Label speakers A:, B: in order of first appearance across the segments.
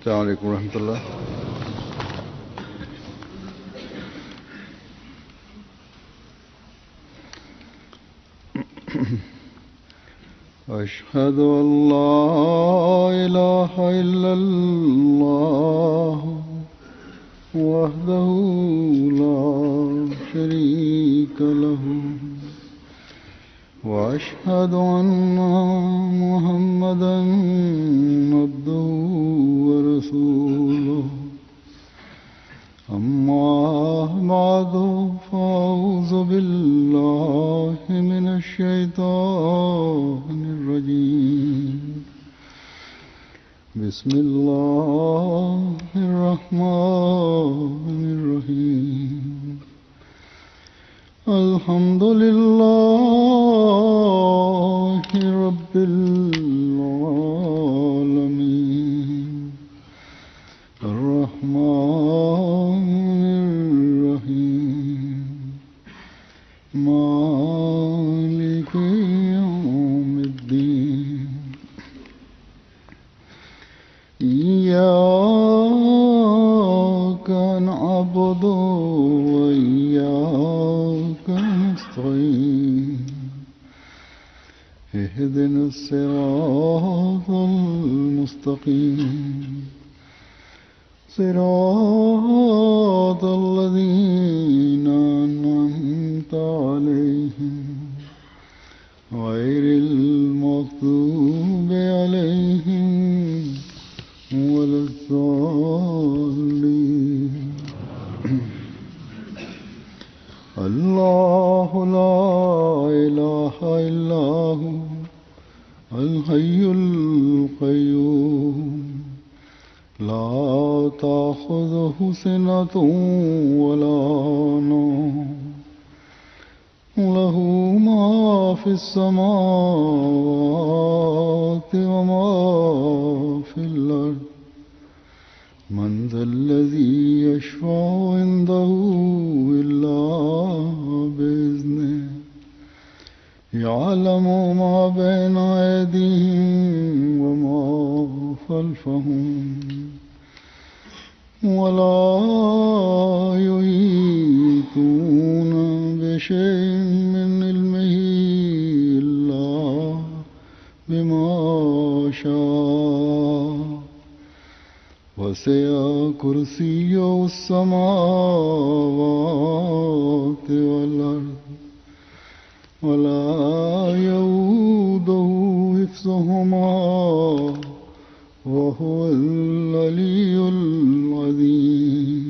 A: Selamünaleyküm ve rahmetullah. أشهد أن لا إله إلا الله وحده لا شريك له وأشهد أن محمدا عبده ورسوله أما بعد فأعوذ بالله من الشيطان الرجيم بسم الله الرحمن الرحيم الحمد لله رب العالمين الرحمن الرحيم مالك يوم الدين إياك نعبد وإياك نستعين اهدنا الصراط المستقيم صراط الذين أنعمت عليهم غير المغضوب عليهم ولا الضالين الله لا إله إلا هو الحي القيوم لا تأخذه سنة ولا نوم له ما في السماوات وما في الأرض من ذا الذي يشفع عنده إلا بإذنه يعلم ما بين أيديهم وما خلفهم ولا يحيطون بشيء من علمه إلا بما شاء وسع كرسيه السماوات والأرض ولا يؤوده حفظهما وهو العلي العظيم.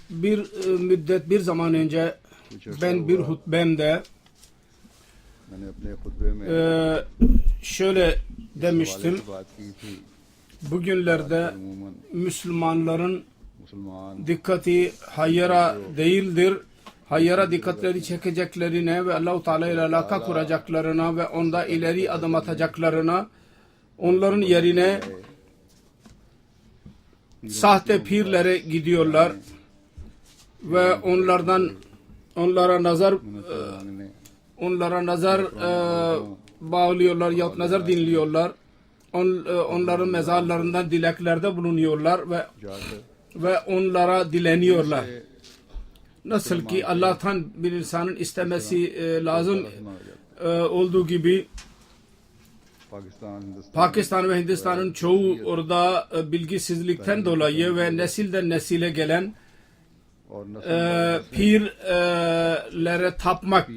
B: Bir müddet, bir zaman önce ben bir hutbemde şöyle demiştim. Bugünlerde Müslümanların dikkati hayyara değildir. Hayyara dikkatleri çekeceklerine ve Allah-u Teala ile alaka kuracaklarına ve onda ileri adım atacaklarına, onların yerine sahte pirlere gidiyorlar ve onlara nazar bağlıyorlar ya nazar dinliyorlar. Onların mezarlarından dileklerde bulunuyorlar ve onlara dileniyorlar. Nasıl ki Allah'tan bir insanın istemesi lazım olduğu gibi Pakistan ve Hindistan'ın çoğu orada bilgisizlikten dolayı ve nesilden nesile gelen pirlere tapmak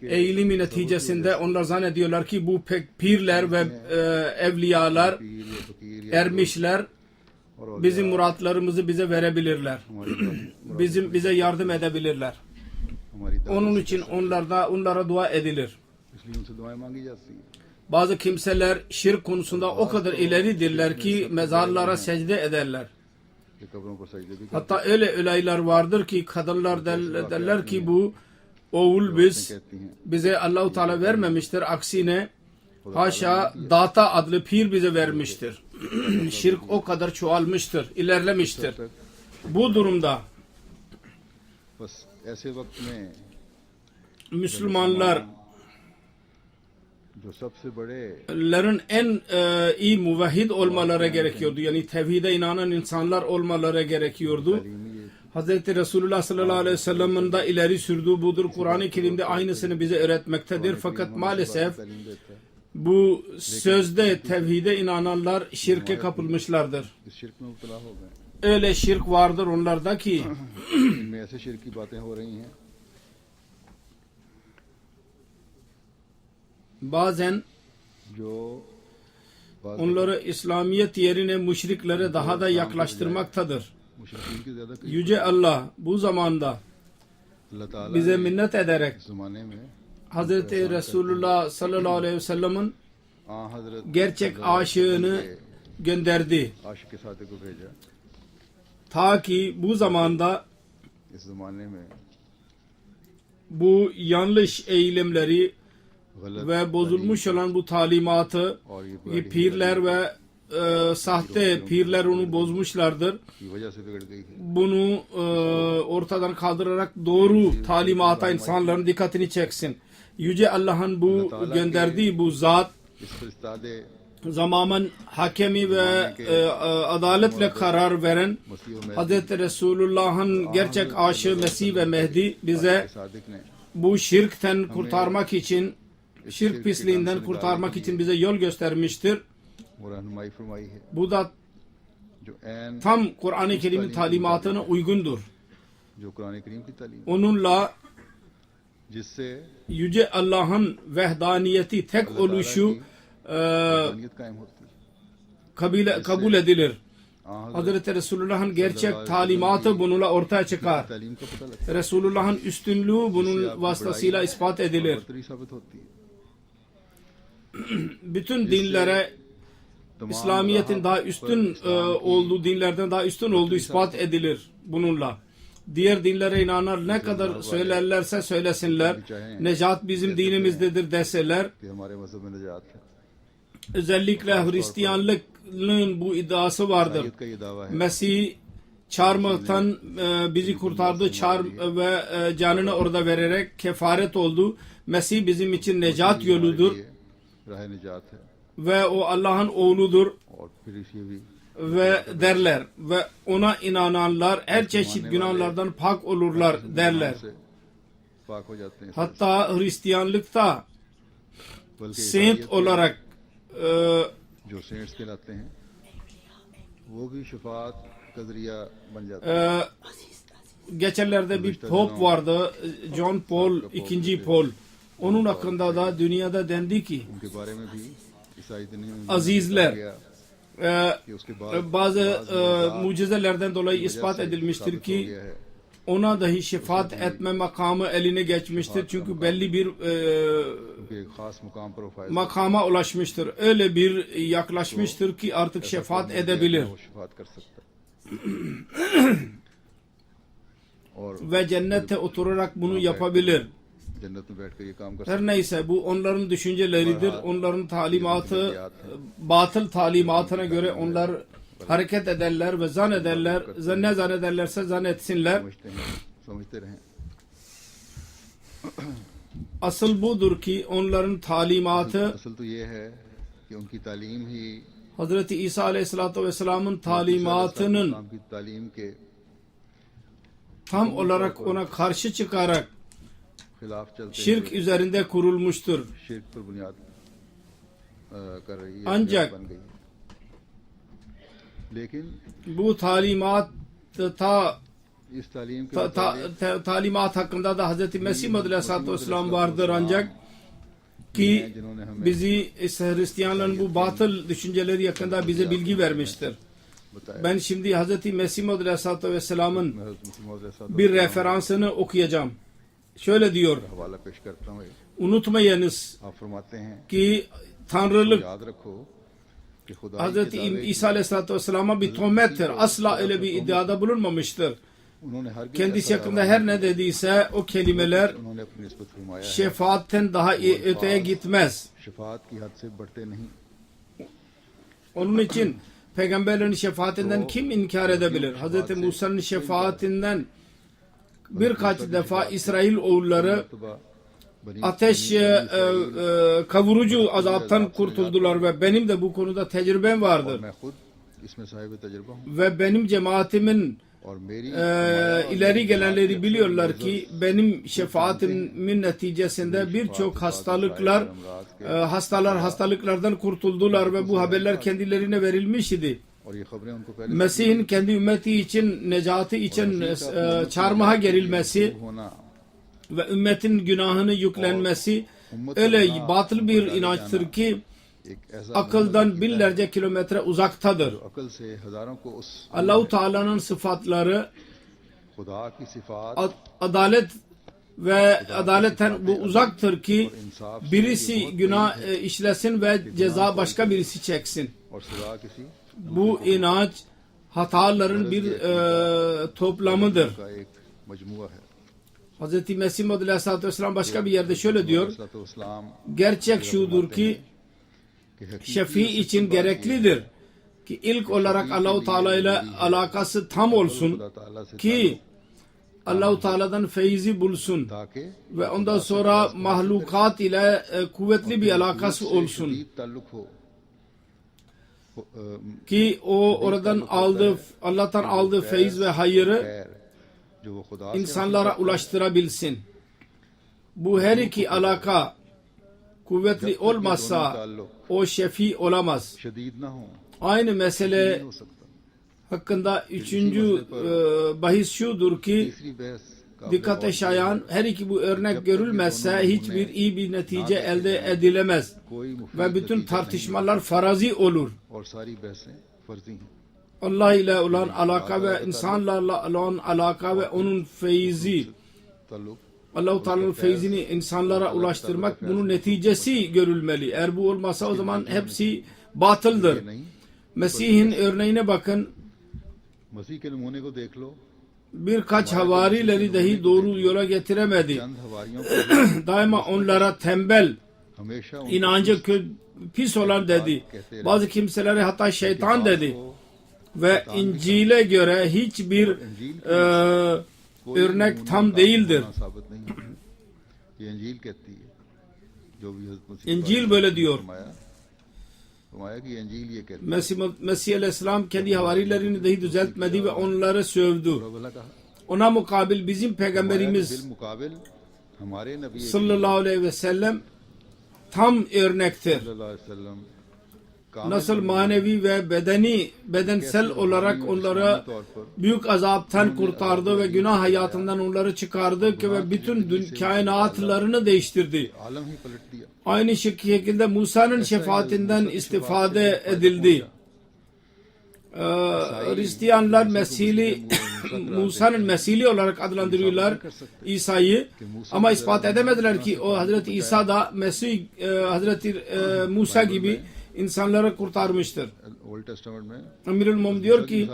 B: eğilimi neticesinde onlar zannediyorlar ki bu pirler ve evliyalar, ermişler bizim muratlarımızı bize verebilirler. Bize yardım edebilirler. Onun için onlara dua edilir. Bazı kimseler şirk konusunda o kadar ileridirler ki mezarlara secde ederler. Hatta öyle olaylar vardır ki kadınlar derler ki bu oğul bize Allah-u Teala vermemiştir. Aksine haşa Data adlı pir bize vermiştir. Şirk o kadar çoğalmıştır, ilerlemiştir. Bu durumda
A: बस ऐसे वक्त में
B: Müslümanlar
A: जो सबसे बड़े
B: ların en iyi muvahhid olmaları gerekiyordu. Yani tevhide inanan insanlar olmaları gerekiyordu.
A: तालीमी
B: Hz. Resulullah sallallahu aleyhi ve sellem'in de ileri sürdüğü budur. Kur'an-ı Kerim'de aynısını bize öğretmektedir. Fakat maalesef
A: तालीम देता है,
B: bu sözde tevhide inananlar şirke kapılmışlardır.
A: इस शिरक में मुब्तला हो गए।
B: Öyle şirk vardır onlarda ki
A: इनमें ऐसे शिरक की बातें हो रही हैं
B: bazen
A: जो बात
B: onları İslamiyet yerine müşriklere daha da yaklaştırmaktadır.
A: मुशरिकीन की ज्यादा कई
B: Yüce Allah bu zamanda
A: अल्लाह ताला
B: bize
A: ने
B: minnet ederek
A: इस जमाने में
B: Hz. Resulullah sallallahu aleyhi ve sellem'in
A: आ हजरत
B: gerçek aşığını gönderdi.
A: आशिक सादे को भेजा।
B: Ta ki bu zamanda
A: इस जमाने में
B: bu yanlış eğilimleri
A: गलत
B: ve bozulmuş olan bu talimatı
A: और ये
B: pirler ve sahte pirler onu bozmuşlardır.
A: की वजह से बिगड़ गई है।
B: Bunu ortadan kaldırarak doğru talimata insanların dikkatini çeksin. Yüce Allah'ın bu gönderdiği bu zat
A: इस फरिश्तादे
B: zamanın hakemi ve adaletle karar veren
A: मसीह और
B: Hz. Resulullah'ın gerçek aşığı Mesih ve Mehdi bize
A: Sadiq ने
B: bu şirkten kurtarmak için, şirk pisliğinden kurtarmak için bize yol göstermiştir.
A: वो रहनुमाई फरमाई है
B: Bu da
A: जो ऐन
B: tam Kur'an-ı Kerim'in talimatına uygundur.
A: जो कुरान करीम की तालीम
B: Onunla
A: जिससे
B: Yüce Allah'ın vehdaniyeti, tek oluşu
A: वहदानियत कायम होती है।
B: kabul edilir.
A: आ
B: Hazreti Resulullah'ın gerçek talimatı bununla ortaya çıkar.
A: तालीम का पता लगता
B: Resulullah'ın üstünlüğü bunun vasıtasıyla ispat
A: है
B: edilir.
A: बरतरी साबित होती है।
B: Bütün dinlere
A: तमाम
B: İslamiyet'in daha üstün olduğu dinlerden daha üstün olduğu ispat edilir bununla. Diğer dinlere inananlar ne kadar söylerlerse söylesinler, necat bizim dinimizdedir deseler,
A: कि हमारे मजहब में निजात है।
B: özellikle Hristiyanlığın bu iddiası vardır.
A: ईसाईयत का ये दावा है
B: Mesih çarmıhtan bizi kurtardı, ve canını orada vererek kefaret oldu. Mesih bizim için necat yoludur
A: ये राह निजात है।
B: ve o Allah'ın oğludur
A: और फिर ये भी
B: ve derler ve ona inananlar her çeşit günahlardan pak olurlar derler.
A: से पाक हो जाते हैं।
B: Hatta Hristiyanlıkta
A: बल्कि
B: saint
A: ईसाईयत
B: olarak
A: जो सेंट्स कहलाते हैं वो भी शफात का जरिया बन जाते हैं।
B: geçenlerde bir Pop vardı, John Paul, II. Paul. Onun hakkında da dünyada dendi ki
A: उनके बारे में भी ईसाई दिन में
B: azizler
A: गया कि उसके बाद
B: bazı mucizelerden dolayı ispat edilmiştir
A: साबित हो
B: ki
A: गया है
B: ona dahi şefaat etme makamı eline geçmiştir. Çünkü belli bir
A: कि एक खास मुकाम पर वो फायदा
B: makama ulaşmıştır. Öyle bir yaklaşmıştır ki artık şefaat edebilir.
A: वो शफात कर सकता है। और
B: Ve cennette oturarak bunu yapabilir.
A: जन्नत में बैठकर ये काम कर
B: Her neyse bu onların düşünceleridir. Onların talimatı, batıl talimatına göre onlar hareket ederler ve zannederler. Ne zannederlerse zannetsinler.
A: समझते रहें।
B: Asıl budur ki onların talimatı
A: असल तो ये है कि उनकी तालीम ही
B: Hazreti İsa Aleyhisselatü Vesselam'ın talimatının
A: इस्लाम की तालीम के
B: tam olarak ona karşı çıkarak
A: खिलाफ चलते
B: şirk üzerinde kurulmuştur.
A: शिर्क पर बुनियाद कर रही है,
B: Ancak
A: बन गई है। लेकिन
B: bu talimat
A: इस तालीम के
B: talimat hakkında da Hz. Mesih Aleyhisselatü Vesselam vardır ancak ki
A: जिन्होंने हमें
B: bizi Hristiyanların bu batıl düşünceleri hakkında bize bilgi vermiştir.
A: बताया।
B: Ben şimdi Hz. Mesih Aleyhisselatü Vesselam'ın
A: मैं हज़रत मसीह मौद अलैहिस्सलाम
B: bir referansını okuyacağım. Şöyle diyor,
A: का हवाला पेश करता हूँ।
B: unutmayınız
A: आप फरमाते हैं
B: ki Tanrılık
A: याद रखो कि खुदा
B: Hz. İsa Aleyhisselatü Vesselam'a bir töhmettir. Asla öyle bir iddiada bulunmamıştır.
A: उन्होंने हर
B: Kendisi hakkında her ne dediyse o kelimeler
A: उन्होंने अपनी निस्बत फरमाया है।
B: şefaatten daha öteye gitmez.
A: Shafat की हद से बढ़ते नहीं।
B: Onun için peygamberlerin şefaatinden kim inkar edebilir? Hz. Musa'nın şefaatinden birkaç defa İsrail oğulları
A: मरतबा बनी
B: ateş kavurucu azaptan kurtuldular ve benim de bu konuda tecrübem vardır.
A: मैं खुद इसमें साहिब तजुर्बा हूँ
B: Ve benim cemaatimin
A: और मेरी
B: ileri gelenleri biliyorlar ki benim şefaatimin neticesinde birçok hastalıklar hastalıklardan kurtuldular ve bu haberler kendilerine verilmiş idi.
A: और ये खबरें उनको पहले
B: Mesih'in kendi ümmeti için, necati için çarmıha gerilmesi
A: होना
B: ve ümmetin günahını yüklenmesi öyle batıl bir inançtır ki
A: एक ऐसा
B: akıldan binlerce kilometre uzaktadır.
A: अकल से हजारों को उस
B: Allah-u Teala'nın sıfatları
A: खुदा की सिफात
B: adalet ve adaletten bu uzaktır ki birisi günah işlesin ve ceza başka birisi çeksin.
A: और सजा किसी
B: Bu inanç hataların bir toplamıdır.
A: का एक मजमुआ है।
B: Hz. Mesih Muhammed Aleyhisselatü Vesselam başka bir yerde şöyle diyor.
A: इस्लाम
B: Gerçek şudur ki şefi için gereklidir ki ilk olarak Allah-u Teala ile alakası tam olsun
A: खुदा ताला से
B: ki Allah-u Teala'dan feyzi bulsun
A: ताकि
B: ve ondan sonra mahlukat ile kuvvetli bir alakası olsun
A: शदीद ताल्लुक हो
B: ki o oradan aldığı Allah'tan aldığı feyiz ve hayırı
A: खैर जो वो खुदा से
B: insanlara ulaştırabilsin. Bu her iki alaka kuvvetli olmazsa o şefi olamaz.
A: शदीद ना हो
B: Aynı mesele
A: हो सकता।
B: hakkında üçüncü bahis şudur ki
A: तीसरी बहस का
B: dikkate şayan her iki bu örnek görülmezse hiçbir iyi bir netice elde edilemez
A: कोई मुफीद
B: ve bütün
A: नतीजा
B: tartışmalar farazi olur.
A: नहीं और सारी बहसें फर्जी हैं।
B: Allah ile olan alaka ve insanlarla olan alaka ve onun feyzi
A: ताल्लुक
B: Allah-u Teala'nın feyzini insanlara ulaştırmak bunun neticesi görülmeli. Eğer bu olmasa o zaman hepsi batıldır.
A: नहीं
B: Mesih'in örneğine bakın.
A: मसीह के नमूने को देख लो।
B: Birkaç havarileri dahi doğru yola getiremedi.
A: चंद हवारियों को
B: Daima onlara tembel,
A: हमेशा उनको
B: inancı pis olan dedi. Bazı kimselere hatta şeytan dedi. Ve İncil'e göre hiçbir örnek tam değildir.
A: साबित नहीं है। ये इंजील कहती है जो भी हज़रत मसीह
B: İncil böyle diyor.
A: फरमाया कि ये इंजील ये कहती
B: Mesih Aleyhisselam kendi havarilerini dahi düzeltmedi ve onları sövdü.
A: है। भला कहा
B: Ona mukabil bizim peygamberimiz
A: बिलमुकाबिल हमारे नबी
B: sallallahu aleyhi ve sellem tam örnektir.
A: सल्लल्लाहु अलैहि वसल्लम कामिल
B: Nasıl manevi ve bedensel olarak onları
A: तौर पर
B: büyük azaptan kurtardı ve günah hayatından onları çıkardı ki ve bütün kainatlarını değiştirdi.
A: आलम ही पलट दिया।
B: Aynı şekilde Musa'nın şefaatinden istifade edildi. Hristiyanlar Mesihli Musa'nın Mesihli olarak adlandırıyorlar İsa'yı ama ispat edemediler ki o Hazreti İsa da Mesih Hazreti Musa gibi insanları kurtarmıştır.
A: Old testament में
B: Amirul Mum diyor ki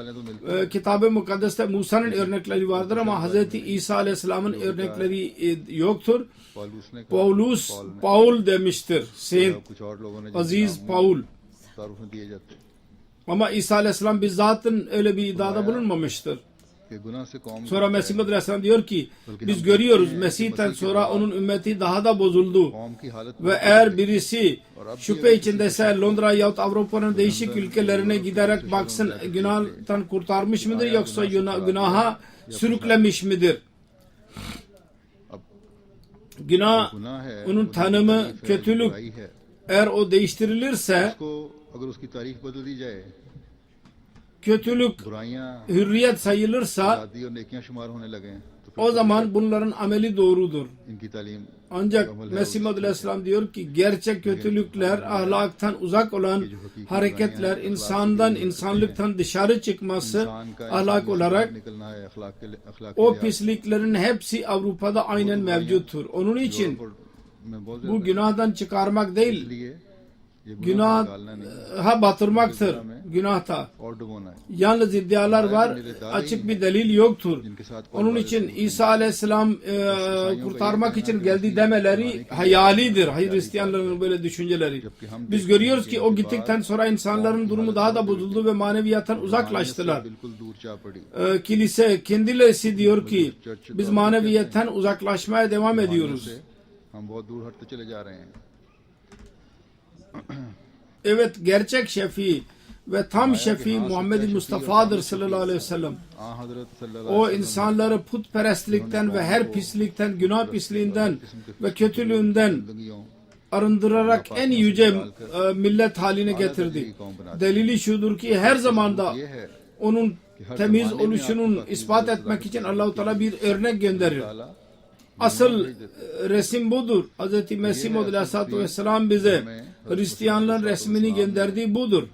B: Kitab-ı Mukaddes'te Musa'nın örnekleri vardır ama Hazreti İsa Aleyhisselam'ın örnekleri yoktur.
A: Paulus ने
B: Paul demiştir. Saint
A: कुछ और लोगों ने
B: Aziz Paul.
A: तारुफ दिए जाते
B: Ama İsa Aleyhisselam bizzatın öyle bir iddiada bulunmamıştır.
A: कि गुनाह से कौम
B: Sonra Mesih Aleyhisselam diyor ki biz görüyoruz Mesih'ten sonra onun ümmeti daha da bozuldu.
A: कौम की हालत
B: Ve eğer birisi şüphe içindeyse Londra yahut Avrupa'nın değişik ülkelerine giderek baksın günahtan kurtarmış mıdır yoksa günaha sürüklemiş midir? Günah
A: गुनाह है
B: onun tanımı kötülük.
A: बुराई है।
B: Eğer o değiştirilirse
A: उसको अगर उसकी तारीख बदल दी जाए
B: kötülük
A: बुराइयां
B: hürriyet sayılırsa
A: आजादी और नेकियां शुमार होने लगे तो फिर
B: o zaman bunların ameli doğrudur.
A: इनकी तालीम
B: Ancak Mesih Aleyhisselam diyor ki gerçek kötülükler ahlaktan uzak olan hareketler insanlıktan dışarı çıkması
A: इंसान का
B: ahlak
A: इंसानियत से
B: olarak
A: निकलना है अखलाक
B: o pisliklerin hepsi Avrupa'da aynen mevcuttur. Onun için bu günahdan çıkarmak değil,
A: इसलिए ये गुनाह
B: Günah
A: निकालना नहीं
B: batırmaktır. Günahta.
A: और डुबोना है,
B: Yalnız iddialar var. Açık bir delil yoktur.
A: जिनके साथ
B: Onun için İsa Aleyhisselam kurtarmak için geldi demeleri hayalidir. Hristiyanların böyle düşünceleri. Biz görüyoruz ki o gittikten sonra insanların durumu daha da bozuldu ve maneviyattan uzaklaştılar.
A: बिल्कुल दूर जा पड़ी।
B: Kilise kendisi diyor ki biz maneviyetten uzaklaşmaya devam ediyoruz.
A: हम बहुत दूर हटते चले जा रहे हैं।
B: Evet, gerçek şefi ve tam şefi Muhammed Mustafa'dır sallallahu aleyhi ve sellem.
A: हाँ हजरत सल्लल्लाहु
B: O
A: अलैहि वसल्लम
B: insanları putperestlikten ve her pislikten, günah pisliğinden ve kötülüğünden
A: जिंदगियों
B: arındırarak en yüce millet haline getirdi. Delili şudur ki her zamanda
A: ये है
B: onun temiz oluşunun ispat etmek için Allah-u Teala bir örnek gönderir.
A: ताला
B: Asıl resim budur. Hz. Mesih Maud Aleyhisselatü Vesselam bize Hristiyanların resmini gönderdiği budur.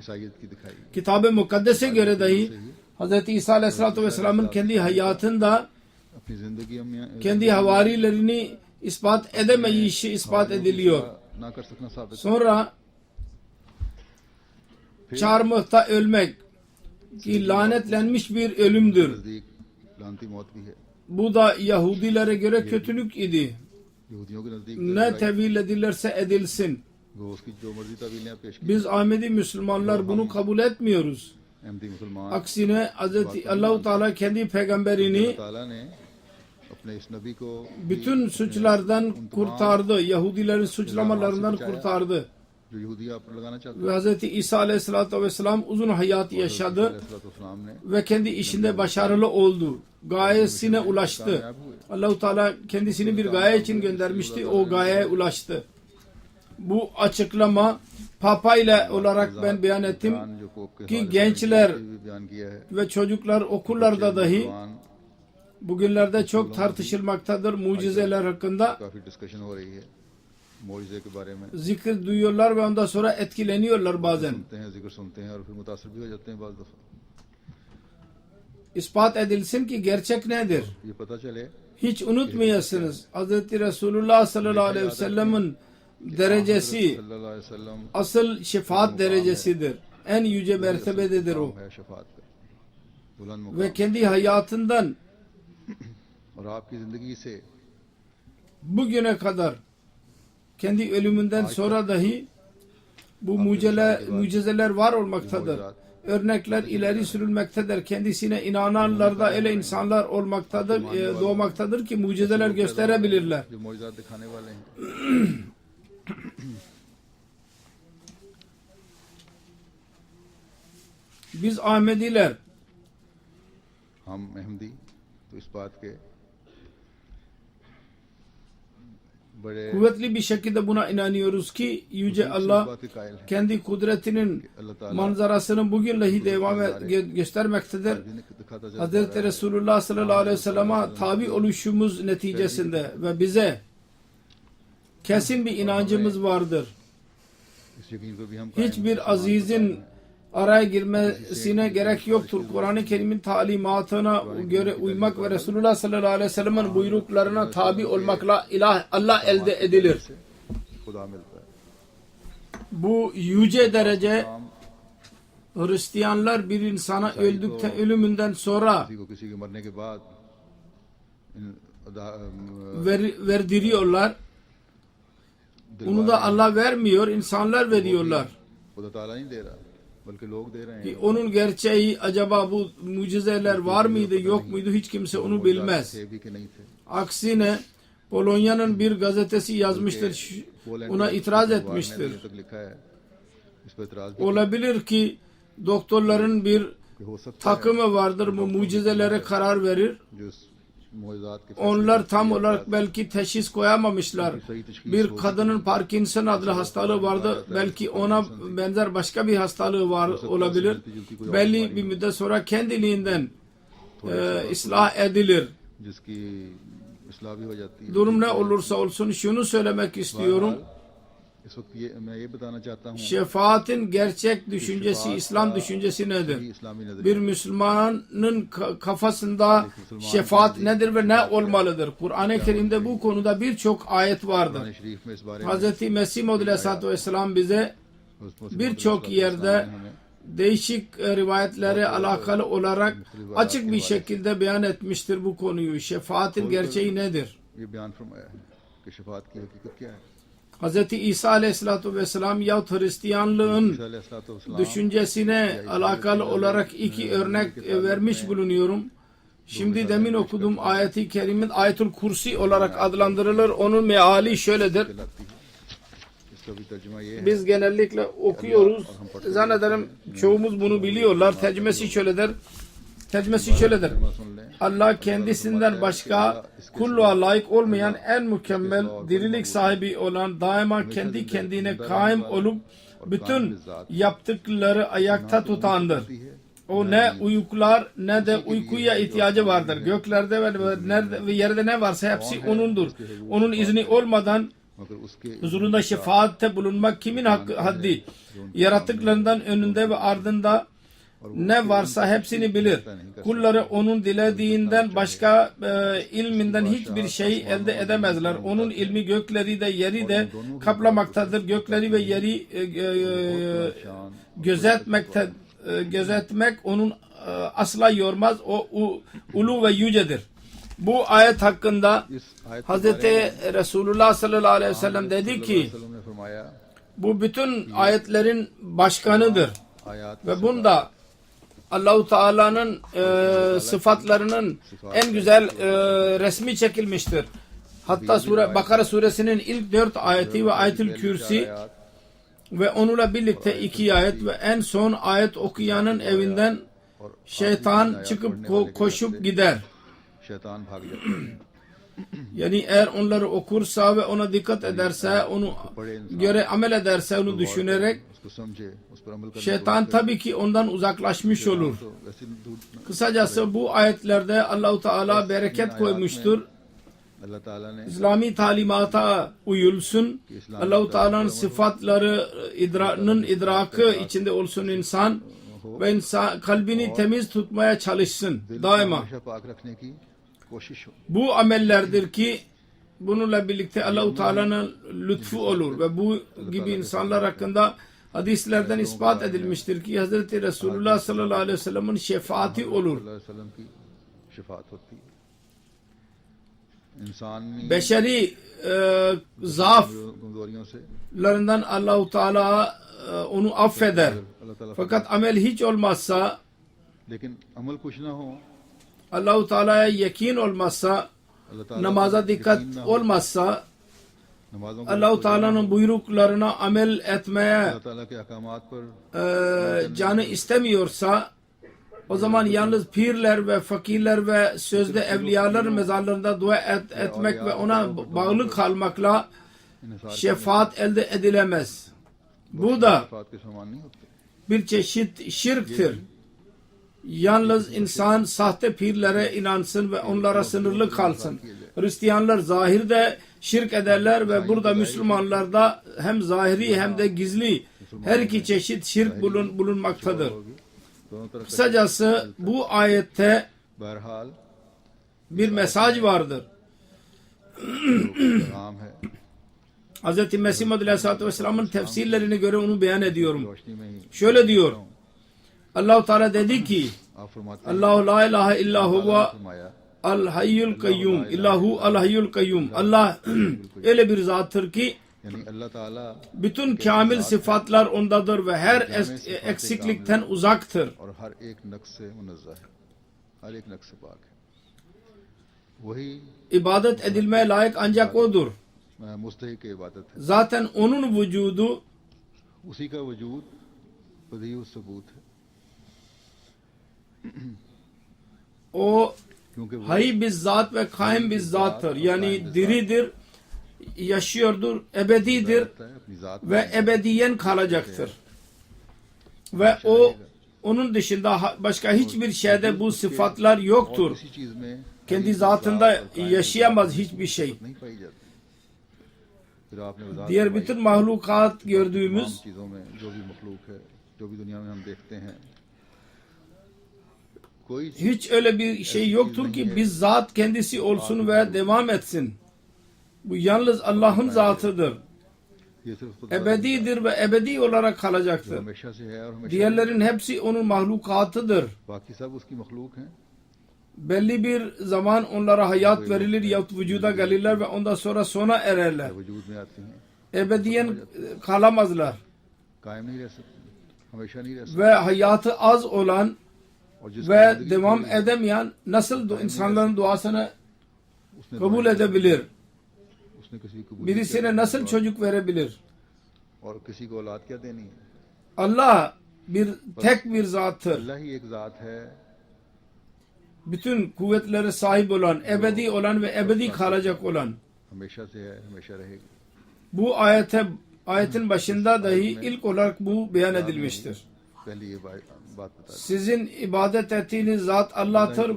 A: ईसाईयत की दिखाई।
B: Kitab-ı Mukaddes'e göre dahi Hz. İsa Aleyhisselatü Vesselam'ın kendi hayatında
A: अपनी जिंदगी में
B: kendi havarilerini ispat edemeyişi ispat ediliyor.
A: ना कर सकना साबित।
B: Sonra çarmıhta ölmek ki lanetlenmiş bir ölümdür.
A: नजदीक लानती मौत भी है।
B: Bu da Yahudilere göre kötülük idi.
A: यहूदियों के नजदीक
B: Ne tevil edilirse edilsin.
A: वो उसकी जो मर्जी तवीलें पेश की।
B: Biz Ahmedi Müslümanlar bunu kabul etmiyoruz.
A: Ahmadi मुसलमान
B: Aksine Hz. Allah-u Teala kendi peygamberini
A: अल्लाह ताला ने अपने इस नबी को
B: bütün suçlardan kurtardı. Yahudilerin suçlamalarından kurtardı.
A: जो यहूदी आप पर लगाना चाहते
B: Ve Hz. İsa Aleyhisselatü Vesselam uzun hayat yaşadı
A: हैं ने
B: ve kendi işinde başarılı oldu. Gayesine ulaştı. Allah-u Teala kendisini bir gaye için göndermişti. O gayeye ulaştı. Bu açıklama Papa ile olarak ben beyan ettim ki gençler
A: बयान किया है।
B: ve çocuklar okullarda dahi bugünlerde çok tartışılmaktadır mucizeler hakkında.
A: काफी डिस्कशन हो रही है मौजूदे के बारे में।
B: Zikir duyuyorlar ve ondan sonra etkileniyorlar bazen.
A: सुनते हैं, जिक्र सुनते हैं और फिर मुतासर भी हो जाते हैं बाज़ दफा।
B: İspat edilsin ki gerçek nedir?
A: ये पता चले
B: Hiç unutmayasınız. Hz. Resulullah sallallahu aleyhi ve sellem'in derecesi
A: सल्लल्लाहु अलैहि वसल्लम
B: asıl şefaat derecesidir. En yüce mertebededir o.
A: है शफात का बुलंद मुकाम।
B: Ve kendi hayatından
A: और आपकी जिंदगी से
B: bugüne kadar kendi ölümünden sonra dahi bu mucizeler var olmaktadır. Örnekler ileri sürülmektedir. Kendisine inananlar da öyle insanlar olmaktadır, doğmaktadır ki mucizeler gösterebilirler.
A: जो मौजूदात दिखाने वाले हैं।
B: Biz Ahmediler
A: हम अहमदी तो इस बात के बड़े
B: kuvvetli bir şekilde buna inanıyoruz ki Yüce
A: इस
B: Allah
A: बात के कायल हैं।
B: kendi kudretinin
A: अल्लाह ताला
B: manzarasını bugün dahi devam göstermektedir.
A: दिखाता जाता
B: Hazreti Resulullah sallallahu aleyhi ve sellem'e tabi oluşumuz neticesinde ve bize kesin bir inancımız vardır.
A: इस यकीन को भी हम
B: Hiçbir azizin araya girmesine gerek yoktur. Kur'an-ı Kerim'in talimatına göre uymak ve Resulullah sallallahu aleyhi ve sellem'in buyruklarına tabi olmakla Allah elde edilir.
A: खुदा मिलता है।
B: Bu yüce derece Hristiyanlar bir insana ölümünden sonra
A: किसी को किसी के मरने के बाद
B: verdiriyorlar. Onu da Allah vermiyor, insanlar veriyorlar.
A: खुदा ताला नहीं दे रहा बल्कि लोग दे रहे
B: Ki
A: हैं।
B: onun gerçeği acaba bu mucizeler var mıydı yok muydu hiç kimse onu bilmez.
A: थे भी कि नहीं थे।
B: Aksine Polonya'nın bir gazetesi yazmıştır, ona itiraz etmiştir.
A: तक लिखा है इस पर इतराज भी
B: Olabilir ki doktorların bir
A: कि हो सकता है
B: takımı vardır, bu mucizelere karar verir.
A: जो इस मौजूदात के
B: Onlar tam olarak belki teşhis koyamamışlar. Bir kadının Parkinson adlı hastalığı vardı. Belki ona benzer başka bir hastalığı var olabilir. Belli bir müddet sonra kendiliğinden ıslah edilir.
A: जिसकी इस्लाह भी हो जाती है।
B: Durum ne olursa olsun şunu söylemek istiyorum.
A: इस वक्त मैं ये बताना चाहता हूँ
B: Şefaatin gerçek düşüncesi, İslam düşüncesi nedir?
A: सही इस्लामी नजरिया
B: Bir Müslümanın kafasında şefaat nedir ve ne olmalıdır? Kur'an-ı Kerim'de bu konuda birçok ayet vardır.
A: Quran शरीफ में इस बारे में
B: Hz. Mesih Maud Aleyhisselatü Vesselam bize birçok yerde değişik rivayetlere alakalı olarak açık bir şekilde beyan etmiştir bu konuyu. Şefaatin gerçeği nedir?
A: ये बयान फरमाया है कि शफात की हकीकत क्या है।
B: Hz. İsa Aleyhisselatü Vesselam yahut Hristiyanlığın
A: ईसा अलैहिस्सलाम
B: düşüncesine alakalı olarak iki örnek vermiş bulunuyorum. Şimdi demin okuduğum ayeti kerimin Ayetül Kursi olarak adlandırılır. Onun meali şöyledir.
A: कहलाती है। इसका भी तर्जुमा ये है
B: Biz genellikle okuyoruz. Zannederim çoğumuz bunu biliyorlar. Tercümesi şöyledir.
A: तर्जुमा सुन लें।
B: Allah kendisinden başka kulluğa layık olmayan en mükemmel dirilik sahibi olan daima kendi kendine kaim olup bütün yaptıkları ayakta tutandır. O ne uykular ne de uykuya ihtiyacı vardır. Göklerde ve yerde ne varsa hepsi O'nundur. Onun izni olmadan
A: मगर उसके
B: huzurunda şefaatte bulunmak kimin haddi? Yaratıklarından önünde ve ardında ne varsa hepsini bilir. Kulları onun dilediğinden başka ilminden hiçbir şey elde edemezler. Onun ilmi gökleri de yeri de kaplamaktadır. Gökleri ve yeri gözetmek onun asla yormaz. O ulu ve yücedir. Bu ayet hakkında
A: इस आयत के
B: Hazreti Resulullah sallallahu aleyhi ve sellem dedi ki
A: वसल्लम ने फरमाया
B: bu bütün ayetlerin başkanıdır.
A: आयात
B: Ve bunda Allah-u Teala'nın sıfatlarının en güzel resmi çekilmiştir. Hatta Bakara suresinin ilk 4 ayeti ve Ayetül Kürsi ve onunla birlikte 2 ayet ve en son ayet okuyanın evinden şeytan çıkıp koşup gider.
A: शैतान भाग जाता है।
B: Yani eğer onları okursa ve ona dikkat ederse, onu göre amel ederse, onu düşünerek
A: उसको समझे उस पर अमल करने
B: şeytan tabii ki ondan uzaklaşmış olur.
A: तो वैसे दूर
B: Kısacası bu ayetlerde Allah-u Teala bereket koymuştur.
A: अल्लाह ताला ने
B: İslami talimata uyulsun. Allah-u Teala'nın sıfatlarının idrakı içinde olsun insan ve insan kalbini temiz tutmaya çalışsın
A: दिल को
B: daima.
A: हमेशा पाक रखने की कोशिश हो।
B: Bu amellerdir ki bununla birlikte Allah-u Teala'nın lütfu olur ve bu gibi insanlar hakkında hadislerden ispat edilmiştir ki Hazreti Resulullah sallallahu aleyhi ve sellem'in şefaati olur.
A: सल्लल्लाहु अलैहि वसल्लम की शफात होती है। इंसानी
B: Beşeri zaaflarından
A: कमजोरियों से
B: Allah-u Teala onu affeder.
A: अल्लाह ताला
B: Fakat amel hiç olmazsa,
A: लेकिन अमल कुछ ना हो
B: Allah-u Teala'ya yakin olmazsa,
A: अल्लाह ताला
B: namaza dikkat olmazsa,
A: नमाजों को
B: Allah-u Teala'nın buyruklarına amel etmeye
A: अल्लाह ताला के अहकामात पर
B: canı istemiyorsa, o zaman yalnız pirler ve fakirler ve sözde evliyaların mezarlarında dua etmek ve ona bağlı kalmakla
A: इन्हिसार
B: şefaat elde edilemez. Bu da
A: Shafat के समान नहीं होते।
B: bir çeşit şirktir. Yalnız insan sahte pirlere inansın ve onlara sınırlı kalsın. Hristiyanlar zahirde şirk ederler ve burada Müslümanlar da hem zahiri hem de gizli her iki çeşit şirk bulunmaktadır.
A: दोनों तरफ
B: Kısacası bu ayette
A: बहरहाल
B: bir mesaj vardır.
A: काम है
B: Hz. Mesih Maud Aleyhisselatü Vesselam'ın tefsirlerine göre onu beyan ediyorum.
A: रोशनी में ही
B: Şöyle diyor. Allah-u Teala dedi ki
A: आप फरमाते हैं
B: Allahu la ilahe illa huve
A: फरमाया
B: al hayyul kayyum. İllahu al hayyul kayyum. Allah öyle bir zattır ki
A: यानी अल्लाह ताला
B: bütün kamil sıfatlar ondadır ve her eksiklikten uzaktır.
A: और हर एक नक्स से मुनज़्ज़ह है, हर एक नक्स से पाक है। वही
B: İbadet edilmeye layık ancak odur.
A: मुस्तहिक इबादत है।
B: Zaten onun vücudu
A: उसी का वजूद बदीउ सबूत है,
B: o
A: क्योंकि वो
B: hayy bizzat ve kaim bizzattır. Yani diridir, yaşıyordur, ebedidir
A: रहता है, अपनी जात में
B: ve ebediyen kalacaktır. Ve o onun dışında başka hiçbir şeyde bu sıfatlar
A: और
B: yoktur.
A: किसी चीज में
B: Kendi zatında yaşayamaz hiçbir şey.
A: नहीं पाई जाती। फिर आपने वजाहत
B: diğer
A: करवाई,
B: bütün mahlukat
A: तमाम
B: gördüğümüz
A: चीजों में जो भी मखलूक है, जो भी दुनिया में हम देखते हैं, कोई चीज
B: hiç öyle bir şey yoktur ki bizzat kendisi olsun ve devam etsin. Bu yalnız Allah'ın zatıdır.
A: ये सिर्फ खुदा
B: Ebedidir ve ebedi olarak
A: जो
B: kalacaktır.
A: हमेशा से है और हमेशा
B: Diğerlerin hepsi onun mahlukatıdır.
A: बाकी सब उसकी मखलूक हैं।
B: Belli bir zaman onlara hayat verilir yahut vücuda gelirler ve ondan sonra sona ererler.
A: वजूद में आती हैं,
B: Ebediyen kalamazlar.
A: कायम नहीं रह सकती, हमेशा नहीं रह सकती।
B: Ve hayatı az olan
A: और जिसकी
B: ve
A: जिंदगी
B: devam
A: पूरी है,
B: edemeyen nasıl insanların duasını
A: उसने
B: kabul
A: दुआ की,
B: edebilir?
A: उसने किसी को कबूल
B: Birisine nasıl çocuk verebilir?
A: और किसी को औलाद क्या देनी है?
B: Allah tek bir zattır.
A: अल्लाह ही एक जात है
B: Bütün kuvvetlere sahip olan, ebedi olan ve ebedi kalacak olan.
A: हमेशा से है, हमेशा रहेगी।
B: Bu ayetin başında dahi ilk olarak bu beyan edilmiştir.
A: पहले ये बात बता दी।
B: Sizin ibadet ettiğiniz zat Allah'tır.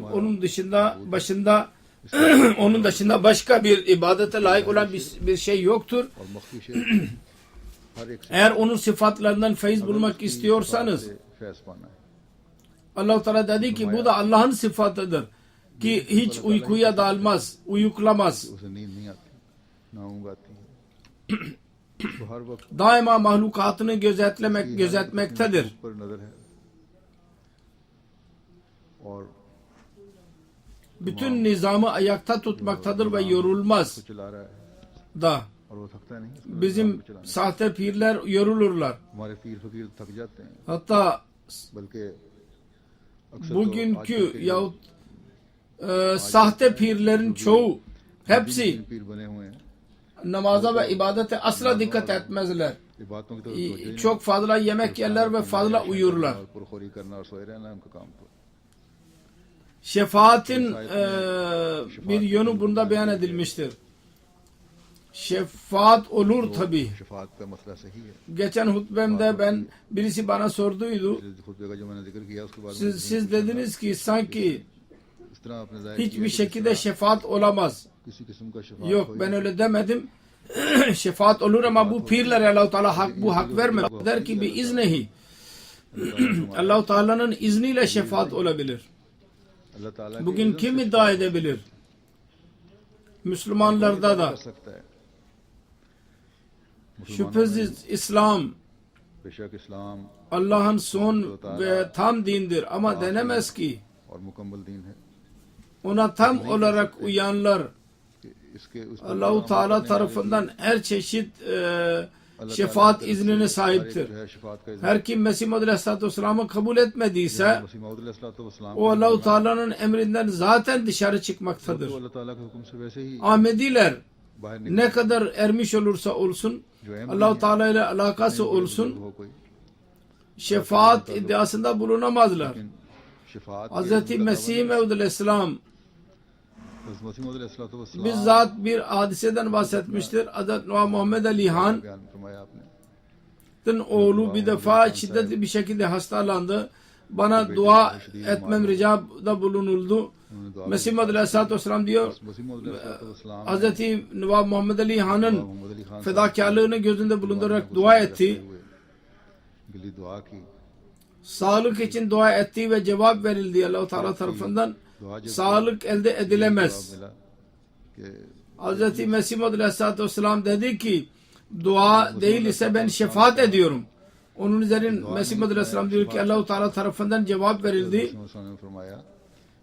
B: Onun dışında başka bir ibadete layık olan bir şey yoktur.
A: और मख्फी शेर हर एक से
B: Eğer onun sıfatlarından feyiz bulmak istiyorsanız
A: Faiz पाना है।
B: Allah-u Teala dedi ki bu da Allah'ın sıfatıdır. Ki hiç uykuya dalmaz, uyuklamaz.
A: उसे नींद नहीं आती, ना ऊँग आती है, तो हर वक्त
B: Daima mahlukatını gözetmektedir.
A: पर नजर है और
B: Bütün nizamı ayakta tutmaktadır ve yorulmaz
A: को चला रहा है
B: da.
A: और वो थकता नहीं।
B: Bizim sahte pirler yorulurlar.
A: हमारे पीर फकीर थक जाते हैं,
B: Hatta
A: बल्कि अक्सर तो
B: bugünkü
A: आजकल के
B: yahut sahte pirlerin çoğu hepsi
A: पीर बने हुए हैं,
B: namaza ve ibadete asla dikkat etmezler.
A: इबादतों की तरफ तवज्जो ही नहीं,
B: Çok fazla yemek yerler ve fazla uyurlar.
A: और पुरखोरी करना और सोए रहना उनका काम। तो
B: Şefaatin bir yönü bunda beyan edilmiştir. Şefaat olur tabi.
A: Shafat का मसला सही है।
B: Geçen hutbemde birisi bana sorduydu.
A: खुतबे का जो मैंने जिक्र किया उसके बाद
B: Siz dediniz ki sanki
A: इस तरह आपने जाहिर
B: hiçbir
A: किया कि
B: şekilde şefaat olamaz.
A: किसी किस्म का Shafat
B: Yok ben öyle demedim. Şefaat olur ama bu pirlere Allah-u Teala bu hak vermez. Der ki bir iznehi. Allah-u Teala'nın izniyle şefaat olabilir.
A: अल्लाह ताला
B: Bugün kim iddia edebilir? Müslümanlarda da.
A: कर सकता है।
B: Şüphesiz İslam
A: बेशक इस्लाम
B: Allah'ın son ve tam dindir ama denemez ki
A: और मुकम्मल दीन है
B: ona tam olarak uyanlar
A: कि इसके उस पर
B: Allah-u Teala tarafından her çeşit şefaat iznine sahiptir.
A: जो है शफात का इज़्न
B: Her kim Mesih Muhammed Aleyhisselatü Vesselam'ı kabul etmediyse
A: मसीह मौद अलैहिस्सलाम
B: o Allah-u Teala'nın emrinden zaten dışarı çıkmaktadır.
A: तो अल्लाह ताला के हुक्म से वैसे ही
B: Ahmediler
A: बाहर
B: ne kadar ermiş olursa olsun, Allah-u Teala ile alakası olsun,
A: हो कोई
B: şefaat iddiasında bulunamazlar.
A: लेकिन Shafat
B: Hz. Mesih Mevud Aleyhisselam
A: मसीह मौद अलैहिस्सलाम
B: bizzat bir hadiseden bahsetmiştir. Hz. Muhammed Ali Han'ın
A: बयान फरमाया आपने
B: oğlu bir defa şiddetli bir şekilde hastalandı. Bana dua etmem ricada bulunuldu. Mesih Muhammed Aleyhisselatü Vesselam diyor,
A: मसीह मौद अलैहिस्सलाम
B: Hz. Nevab Muhammed Ali Han'ın
A: Mohammad अली Khan
B: fedakarlığını gözünde bulundurarak dua etti.
A: गिली दुआ की
B: Sağlık için dua etti ve cevap verildi Allah-u Teala tarafından. Sağlık elde edilemez.
A: मिला कि
B: Hz. Mesih Muhammed Aleyhisselatü Vesselam dedi ki dua değil ise ben şefaat ediyorum. Onun üzerine Mesih Muhammed Aleyhisselam diyor ki Allah-u Teala tarafından cevap verildi.
A: ने फरमाया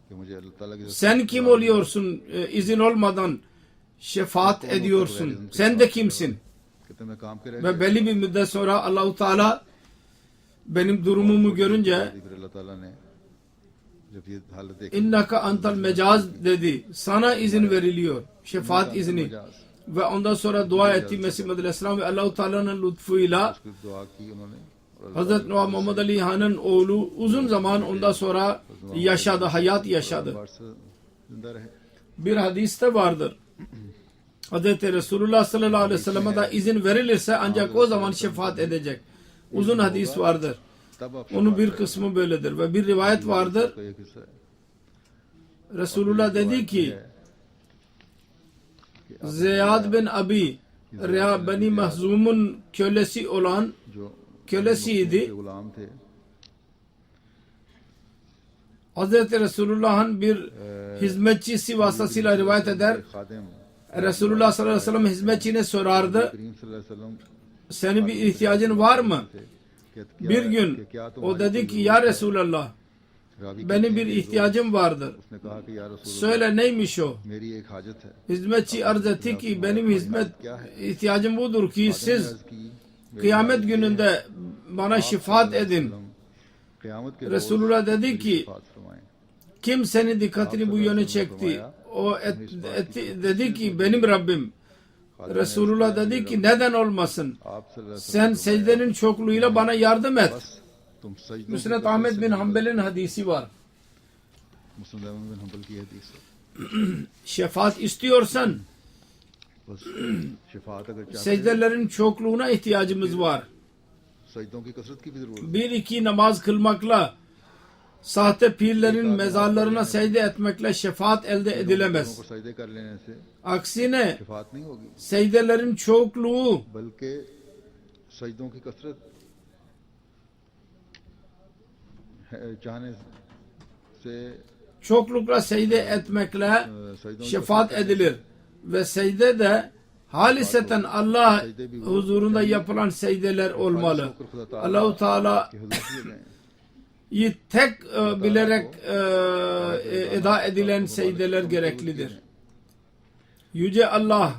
A: कि मुझे अल्लाह ताला की
B: Sen kim oluyorsun izin olmadan şefaat ediyorsun? Sen de kimsin?
A: कहते मैं काम के रह
B: Ve belli bir müddet sonra Allah-u Teala benim durumumu görünce
A: फिर अल्लाह ताला ने जब ये हालत देखी
B: innaka antal mecaz dedi. Sana izin veriliyor. Şefaat izni. Ve ondan sonra dua etti Mesih Muhammed Aleyhisselam ve Allah-u Teala'nın lütfuyla
A: उसकी दुआ की उन्होंने और
B: Hazreti Muhammed Ali Han'ın oğlu uzun zaman ondan sonra yaşadı, hayat yaşadı.
A: बार से जिंदा रहे।
B: Bir hadiste vardır. Hazreti Resulullah sallallahu aleyhi ve sellem'e da izin verilirse ancak o zaman şefaat edecek. Uzun hadis vardır.
A: तब आप
B: Onun bir kısmı böyledir. Ve bir rivayet vardır.
A: का एक हिस्सा है
B: Resulullah dedi ki Ziyad bin Abi Reha Beni Mahzum'un kölesi olan
A: जो
B: kölesiydi.
A: के गुलाम थे,
B: Hazreti Resulullah'ın bir hizmetçisi vasıtasıyla rivayet eder.
A: खादिम
B: Resulullah sallallahu aleyhi ve sellem hizmetçine sorardı.
A: करीम सल्लल्लाहु अलैहि वसल्लम
B: Senin bir ihtiyacın var mı?
A: थे कि
B: Bir gün o dedi ki ya Resulallah benim bir ihtiyacım vardır.
A: उसने कहा कि या रसूल
B: Söyle neymiş o?
A: मेरी एक हाजत है।
B: Hizmetçi arz etti ki benim hizmet ihtiyacım budur ki siz
A: अर्ज की
B: kıyamet gününde bana şefaat edin.
A: क़यामत के रोज़
B: Resulullah dedi ki
A: शफाअत फरमाएं।
B: kim senin dikkatini bu yöne çekti? Dedi ki benim Rabbim. Resulullah dedi ki neden olmasın?
A: आप सल्लल्लाहु अलैहि वसल्लम
B: Sen secdenin çokluğuyla bana yardım et.
A: बस तुम सजदों की
B: Müsned Ahmet bin Hanbel'in hadisi var.
A: मुस्लिम अहमद बिन हंबल की हदीस है।
B: Şefaat istiyorsan
A: बस शफाअत अगर चाहते हैं,
B: secdelerin çokluğuna ihtiyacımız var.
A: सजदों की कसरत की भी जरूरत है।
B: Bir iki namaz kılmakla sahte pirlerin mezarlarına secde etmekle şefaat elde
A: लोगों
B: edilemez.
A: को सजदे कर लेने से
B: Aksine
A: शफाअत नहीं होगी,
B: secdelerin çokluğu
A: बल्कि सजदों की कसरत चाहने से
B: çoklukla secde etmekle şefaat edilir. Ve secde de haliseten Allah huzurunda yapılan secdeler olmalı. Allah-u Teala
A: कि हुजूर की जाएं।
B: tek bilerek eda edilen secdeler gereklidir. Yüce Allah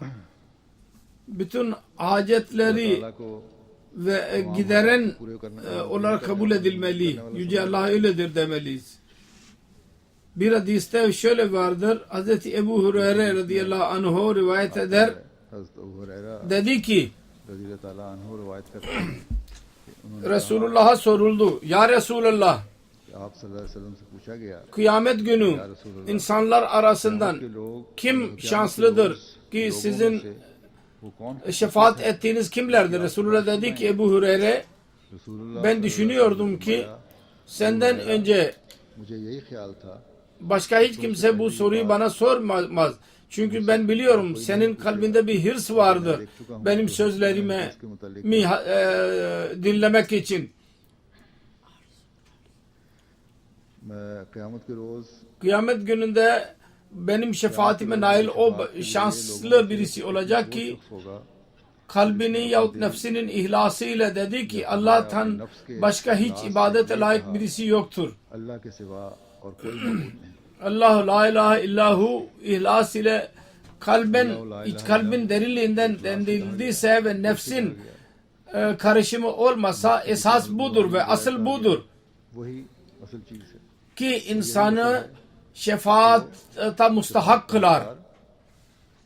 B: bütün hacetleri
A: अल्लाह को
B: ve gideren olarak kabul edilmeli. Yüce Allah öyledir demeliyiz. Bir hadiste şöyle vardır. Hz. Ebu Hureyre radıyallahu anh'u rivayet eder.
A: हज़रत अबू Huraira
B: Dedi ki
A: रज़ी अल्लाह तआला अन्हु रवायत करते हैं कि उन्होंने
B: Resulullah'a soruldu. Ya Resulullah
A: कि आप सल्लल्लाहु अलैहि वसल्लम से पूछा गया
B: kıyamet günü
A: या रसूलुल्लाह
B: insanlar arasından
A: के लोग
B: kim şanslıdır ki sizin
A: वो कौन
B: şefaat ettiğiniz kimlerdir? Resulullah dedi ki Ebu Hureyre
A: रसूलुल्लाह
B: ben düşünüyordum ki senden önce
A: मुझे यही ख्याल था
B: başka hiç kimse bu soruyu bana sormaz. Çünkü ben biliyorum senin kalbinde bir hırs vardır. Benim sözlerimi dinlemek için.
A: मैं क़यामत के रोज़
B: Kıyamet gününde benim şefaatime nail o şanslı birisi olacak ki
A: होगा
B: kalbini yahut nefsinin ihlasıyla dedi ki Allah'tan başka hiç ibadete layık birisi yoktur.
A: अल्लाह के सिवा और कोई मबूद नहीं।
B: Allah la ilahe illahu ihlas ile kalbin derinliğinden denildiyse ve nefsin karışımı olmasa esas budur ve asıl budur
A: वही असल चीज़ है।
B: ki insanı şefaata mustahak kılar.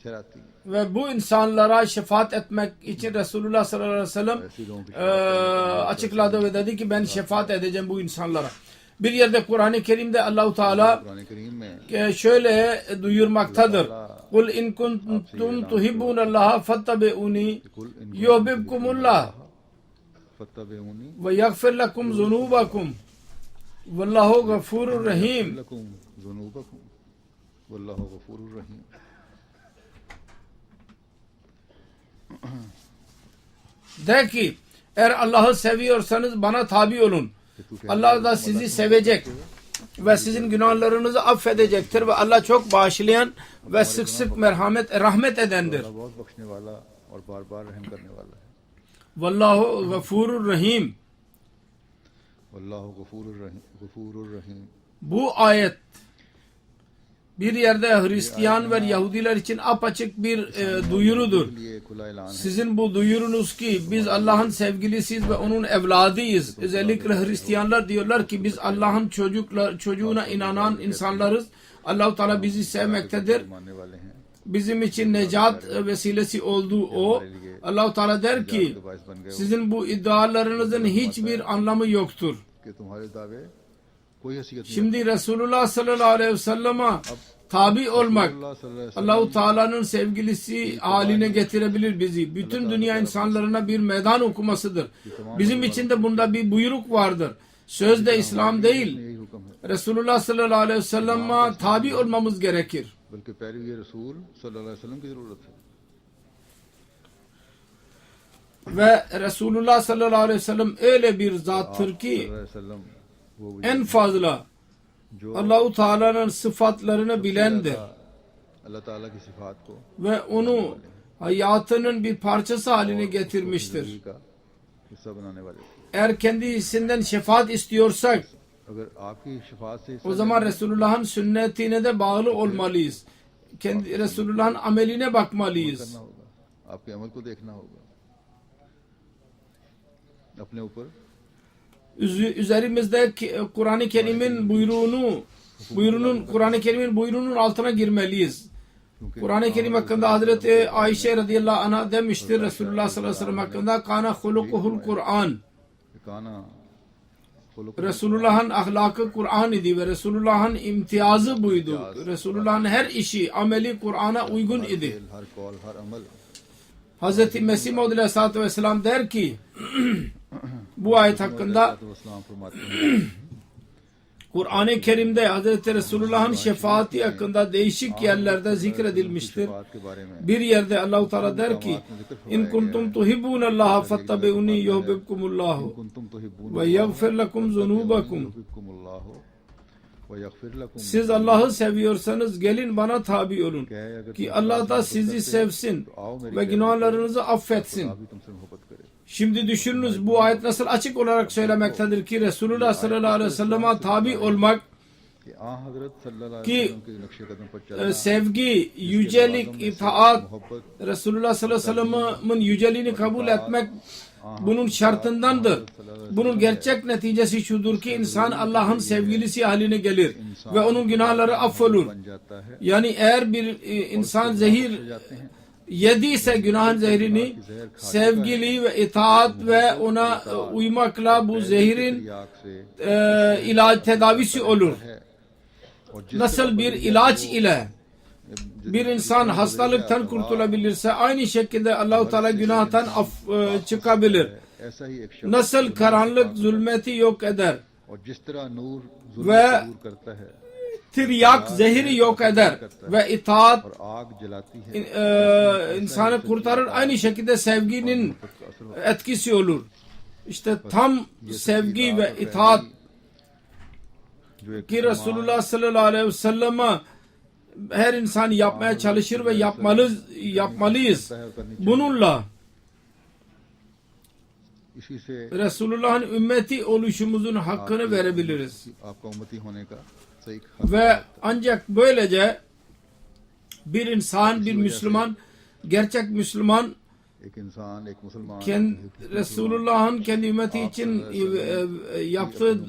A: ठहराती है।
B: Ve bu insanlara şefaat etmek için Resulullah sallallahu aleyhi ve sellem açıkladı ve dedi ki ben şefaat edeceğim bu insanlara. Bir yerde Kur'an-ı Kerim'de Allah-u Teala
A: Quran करीम में
B: şöyle duyurmaktadır. Kul in kuntum tuhibbunallaha fattabi'uni yuhibbukumullah
A: फत्तबिऊनी
B: ve yaghfir lekum zunubakum vallahu gafurur rahim.
A: लकुम ज़ुनूबकुम वल्लाहु गफूरुर रहीम।
B: De ki eğer Allah'ı seviyorsanız bana tabi olun. Allah da sizi sevecek ve sizin günahlarınızı affedecektir ve Allah çok bağışlayan ve sık sık rahmet edendir.
A: अल्लाह बहुत बख्शने वाला और बार बार रहम करने वाला है।
B: Vallahu gafurur rahim.
A: वल्लाहु गफूरुर रहीम।
B: Bu ayet bir yerde Hristiyan ve Yahudiler için apaçık bir duyurudur.
A: लिए खुला ऐलान है।
B: Sizin bu duyurunuz ki biz Allah'ın sevgilisiyiz ve onun evladıyız. Özellikle Hristiyanlar diyorlar ki biz Allah'ın çocuğuna inanan insanlarız. Allah-u Teala bizi sevmektedir.
A: मानने वाले हैं
B: Bizim için necat vesilesi olduğu o. Allah-u Teala der ki
A: के बायस बन गए
B: sizin bu iddialarınızın hiçbir anlamı yoktur.
A: कि तुम्हारे दावे कोई हैसियत नहीं।
B: Şimdi Resulullah sallallahu aleyhi ve sellem'e tabi olmak
A: अल्लाह सल्लल्लाहु अलैहि वसल्लम
B: Allah-u Teala'nın sevgilisi haline getirebilir bizi. Bütün dünya insanlarına bir meydan okumasıdır. Bizim için de bunda bir buyruk vardır. Sözde İslam değil.
A: यही हुक्म है,
B: Resulullah sallallahu aleyhi ve sellem'e tabi olmamız gerekir.
A: बल्कि पैरवी रसूल सल्लल्लाहु अलैहि वसल्लम की जरूरत है।
B: Ve Resulullah sallallahu aleyhi ve sellem öyle bir zattır
A: आप
B: ki
A: सल्लल्लाहु अलैहि वसल्लम वो
B: en fazla
A: जो
B: Allah-u Teala'nın sıfatlarını bilendir
A: अल्लाह ताला की सिफात को
B: ve onu hayatının bir parçası haline getirmiştir.
A: जिंदगी का हिस्सा बनाने वाले थे।
B: Eğer kendisinden şefaat istiyorsak
A: अगर आपकी शफात से
B: o zaman Resulullah'ın sünnetine de bağlı olmalıyız. Kendi Resulullah'ın ameline bakmalıyız.
A: करना होगा, आपके अमल को देखना होगा, अपने ऊपर
B: Üzerimizde Kur'an-ı Kerim'in buyruğunun altına girmeliyiz.
A: क्योंकि
B: Kur'an-ı Kerim hakkında Hazreti Ayşe radıyallahu anh'a demiştir Resulullah sallallahu aleyhi ve sellem hakkında kana hulukuhul Kur'an.
A: काना
B: Resulullah'ın ahlakı Kur'an idi ve Resulullah'ın imtiyazı buydu. Resulullah'ın her işi, ameli Kur'an'a uygun idi.
A: हर कौल हर अमल
B: Hazreti Mesih Maud aleyhissalatü vesselam der ki bu ayet hakkında
A: इस्लाम फरमाते हैं
B: Kur'an-ı Kerim'de Hazreti Resulullah'ın şefaati hakkında değişik yerlerde zikredilmiştir.
A: Shafat के बारे में
B: Bir yerde Allah-u Teala der ki in kuntum tuhibbunallaha fattabi'uni yuhibbukumullahu
A: कुंतुम तो
B: ve yaghfir lekum zunubakum.
A: हिब्बुकुमुल्लाह व यगफिर लकुम
B: Siz Allah'ı seviyorsanız gelin bana tabi olun ki Allah da sizi sevsin ve günahlarınızı affetsin.
A: अभी तुमसे मोहब्बत करे।
B: Şimdi düşününüz bu ayet nasıl açık olarak söylemektedir ki Resulullah sallallahu aleyhi ve sellem'e tabi olmak
A: कि आ हजरत सल्लल्लाहु
B: कि,
A: अलैहि वसल्लम के नक्शे कदम पर चलना
B: sevgi, yücelik, itaat,
A: मोहब्बत
B: Resulullah sallallahu aleyhi ve sellem'in yüceliğini kabul etmek bunun şartındandır. Bunun gerçek neticesi şudur ki insan Allah'ın sevgilisi haline gelir ve onun günahları affolur.
A: बन जाता है।
B: Yani eğer bir insan zehir
A: जाते हैं
B: yediyse günahın zehrini sevgili ve itaat ve ona uymakla bu zehirin
A: याक से
B: ilaç tedavisi olur.
A: है और जिस
B: Nasıl bir ilaç ile bir insan hastalıktan kurtulabilirse aynı şekilde Allah-u Teala günahtan çıkabilir.
A: ऐसा ही एक शख्स
B: Nasıl karanlık zulmeti yok eder
A: और जिस तरह नूर
B: ve
A: जुल्म को दूर करता है
B: tiryak zehiri yok eder ve itaat
A: और आग जलाती है
B: insanı kurtarır. Aynı şekilde sevginin etkisi olur. İşte tam sevgi ve itaat
A: जो एक
B: ki Resulullah sallallahu aleyhi ve selleme her insan yapmaya çalışır ve yapmalıyız. Bununla
A: इसी से
B: Resulullah'ın ümmeti oluşumuzun hakkını verebiliriz.
A: आपका उम्मती होने का सही हक
B: Ve ancak böylece bir insan, bir Müslüman, gerçek Müslüman
A: एक इंसान एक मुसलमान
B: Resulullah'ın kendi ümmeti için yaptığı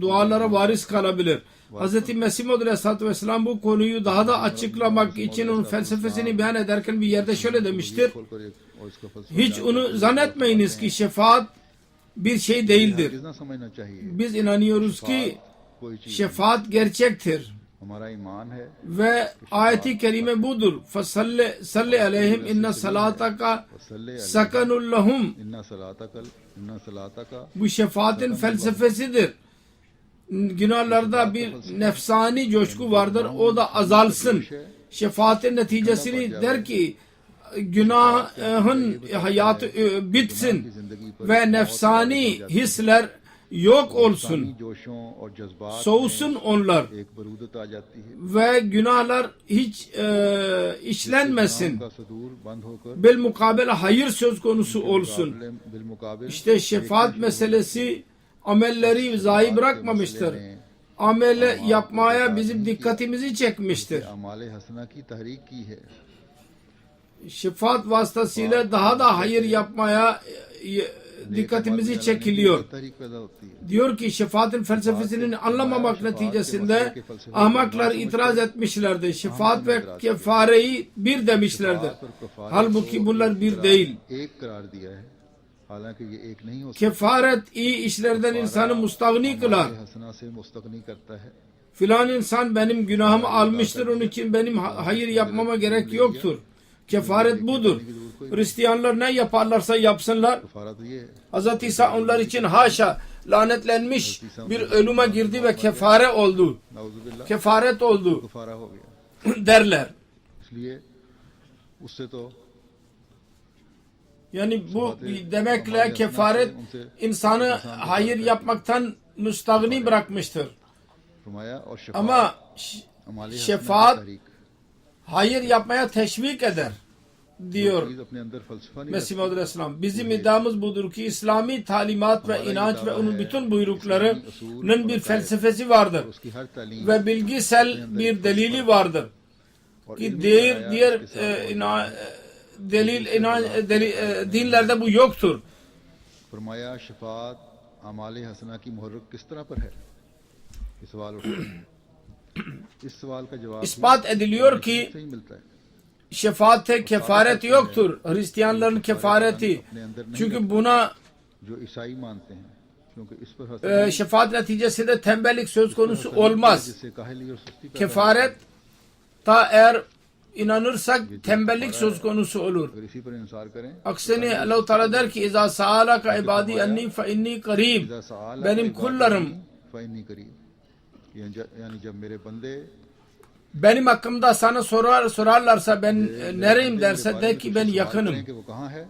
B: dualara varis kalabilir. Hz. Mesih Maud aleyhissalatü vesselam bu konuyu daha da açıklamak için onun felsefesini beyan ederken bir yerde şöyle demiştir.
A: खोलकर एक और इसका फलसफा
B: Hiç onu zannetmeyiniz ki şefaat bir şey değildir.
A: कितना समझना चाहिए।
B: Biz inanıyoruz ki
A: कोई चीज
B: şefaat gerçektir.
A: हमारा ईमान है
B: Ve ayeti kerime budur. Salli aleyhim inna salataka
A: सल्ले
B: sakanul lahum.
A: इन्ना सलाता का
B: Bu şefaatin felsefesidir. Günahlarda bir nefsani coşku vardır. O da azalsın. Şefaatin neticesini der ki günahın hayatı bitsin ve nefsani hisler yok olsun.
A: जोशों और जज्बात
B: Soğusun onlar
A: एक बरूदत आ जाती है।
B: ve günahlar hiç işlenmesin.
A: का सदूर बंद होकर
B: Bilmukabele hayır söz konusu olsun.
A: बिलमुकाबिल
B: İşte şefaat meselesi amelleri zayi bırakmamıştır. Amele yapmaya bizim dikkatimizi çekmiştir.
A: अमाल हसना की तहरीक की है।
B: Şefaat vasıtasıyla daha da hayır yapmaya dikkatimizi çekiliyor.
A: तहरीक पैदा होती है।
B: Diyor ki şefaatin felsefesini anlamamak neticesinde ahmaklar itiraz etmişlerdi. Şefaat ve kefareyi bir demişlerdir. Halbuki bunlar bir değil.
A: एक करार दिया है, हालांकि ये एक नहीं हो सकता।
B: Kefaret iyi işlerden insanı mustagni kılar.
A: हसना से मुस्तगनी करता है।
B: Filan insan benim günahımı almıştır, onun için benim hayır yapmama gerek yoktur. Kefaret budur. Hristiyanlar ne yaparlarsa yapsınlar.
A: कफारा तो ये है,
B: Hz. İsa onlar için haşa lanetlenmiş bir ölüme girdi ve kefare oldu.
A: नाउजुबिल्लाह
B: Kefaret oldu
A: कफारा हो गया।
B: derler.
A: इसलिए उससे तो
B: Yani bu demekle kefaret insanı hayır yapmaktan müstahni bırakmıştır.
A: फरमाया और शफात
B: Ama
A: हमारे
B: şefaat
A: तहरीक
B: hayır yapmaya teşvik eder diyor
A: चीज अपने अंदर फलसफा नहीं
B: Mesih Maud Aleyhisselam. Bizim iddiamız budur ki İslami talimat ve inanç ve onun bütün buyruklarının bir felsefesi vardır.
A: उसकी हर तालीम
B: Ve bilgisel bir delili vardır. Ki diğer dinlerde bu yoktur.
A: फरमाया शफात अमाल हसना की मुहर्रक किस तरह पर है ये सवाल उठा इस सवाल का जवाब
B: İspat ediliyor ki
A: सही मिलता है
B: şefaatte kefaret yoktur. Hristiyanların kefareti. Çünkü buna
A: जो ईसाई मानते हैं क्योंकि इस पर
B: şefaat neticesinde tembellik söz konusu olmaz.
A: जिससे काहली और सुस्ती पैदा
B: Kefaret ta eğer inanırsak tembellik söz konusu olur.
A: अगर इसी पर इंसार करें
B: Aksine Allah-u Teala der ki İza sa'alaka ibadi enni fe inni karib.
A: इज़ा सआल
B: Benim kullarım
A: फ़इन्नी करीब यानी जब मेरे बंदे
B: benim hakkımda sana sorarlarsa ben nereyim derse de ki ben yakınım.
A: कि वो कहाँ है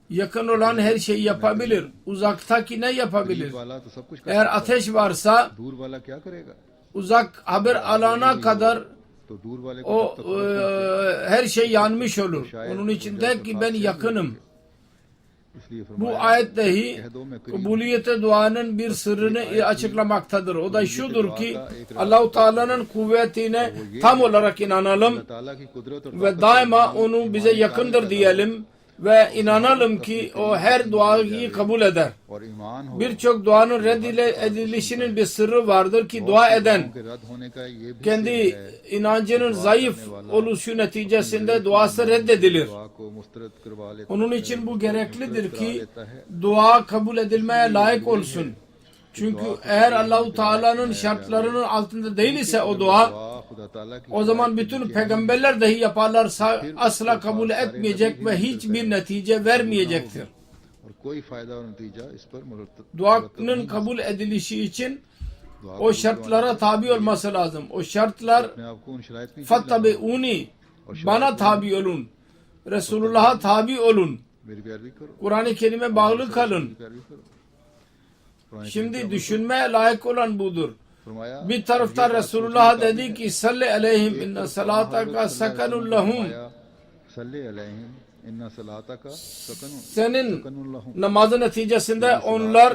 B: Yakın olan her şeyi yapabilir. Uzaktaki ne yapabilir?
A: करीब वाला तो सब कुछ
B: Eğer ateş varsa
A: दूर वाला क्या करेगा
B: uzak haber alana kadar
A: तो दूर वाले को
B: o her şey yanmış olur. Onun için de ki ben yakınım.
A: इसलिए
B: Bu
A: फरमाया
B: ayet dahi kabuliyete duanın bir sırrını açıklamaktadır. O da şudur ki Allah-u Teala'nın kuvvetine tam olarak inanalım
A: अल्लाह ताला की कुदरत और
B: ve daima onu bize yakındır diyelim ve inanalım ki o her duayı kabul eder.
A: और ईमान हो
B: Birçok duanın reddedilişinin bir sırrı vardır ki dua eden
A: के रद्द होने का ये भी
B: kendi inancının zayıf oluşu neticesinde duası reddedilir.
A: दुआ को मुस्तरद करवा लेता
B: Onun için bu gereklidir ki dua kabul edilmeye layık olsun. Çünkü eğer Allah-u Teala'nın şartlarının altında değil ise o dua,
A: दुआ खुदा ताला की
B: o zaman bütün peygamberler dahi yaparlarsa asla kabul etmeyecek ve hiçbir netice vermeyecektir.
A: और कोई फायदा और नतीजा इस पर मुरतब
B: Duanın kabul edilişi için o şartlara tabi olması lazım. O şartlar
A: अपने आप को उन शराइत में
B: fattabi'uni, bana tabi olun. Resulullah'a tabi olun.
A: मेरी पैरवी करो
B: Kur'an-ı Kerim'e bağlı kalın.
A: पैरवी करो Quran
B: Şimdi düşünmeye layık olan budur.
A: फरमाया
B: Bir tarafta Resulullah dedi ki salli aleyhim inne salataka sakanun lahum.
A: सल्ले अलैहिम इन्ना सलातका सकनुन
B: Senin
A: सकनुन लहुम
B: namazı neticesinde onlar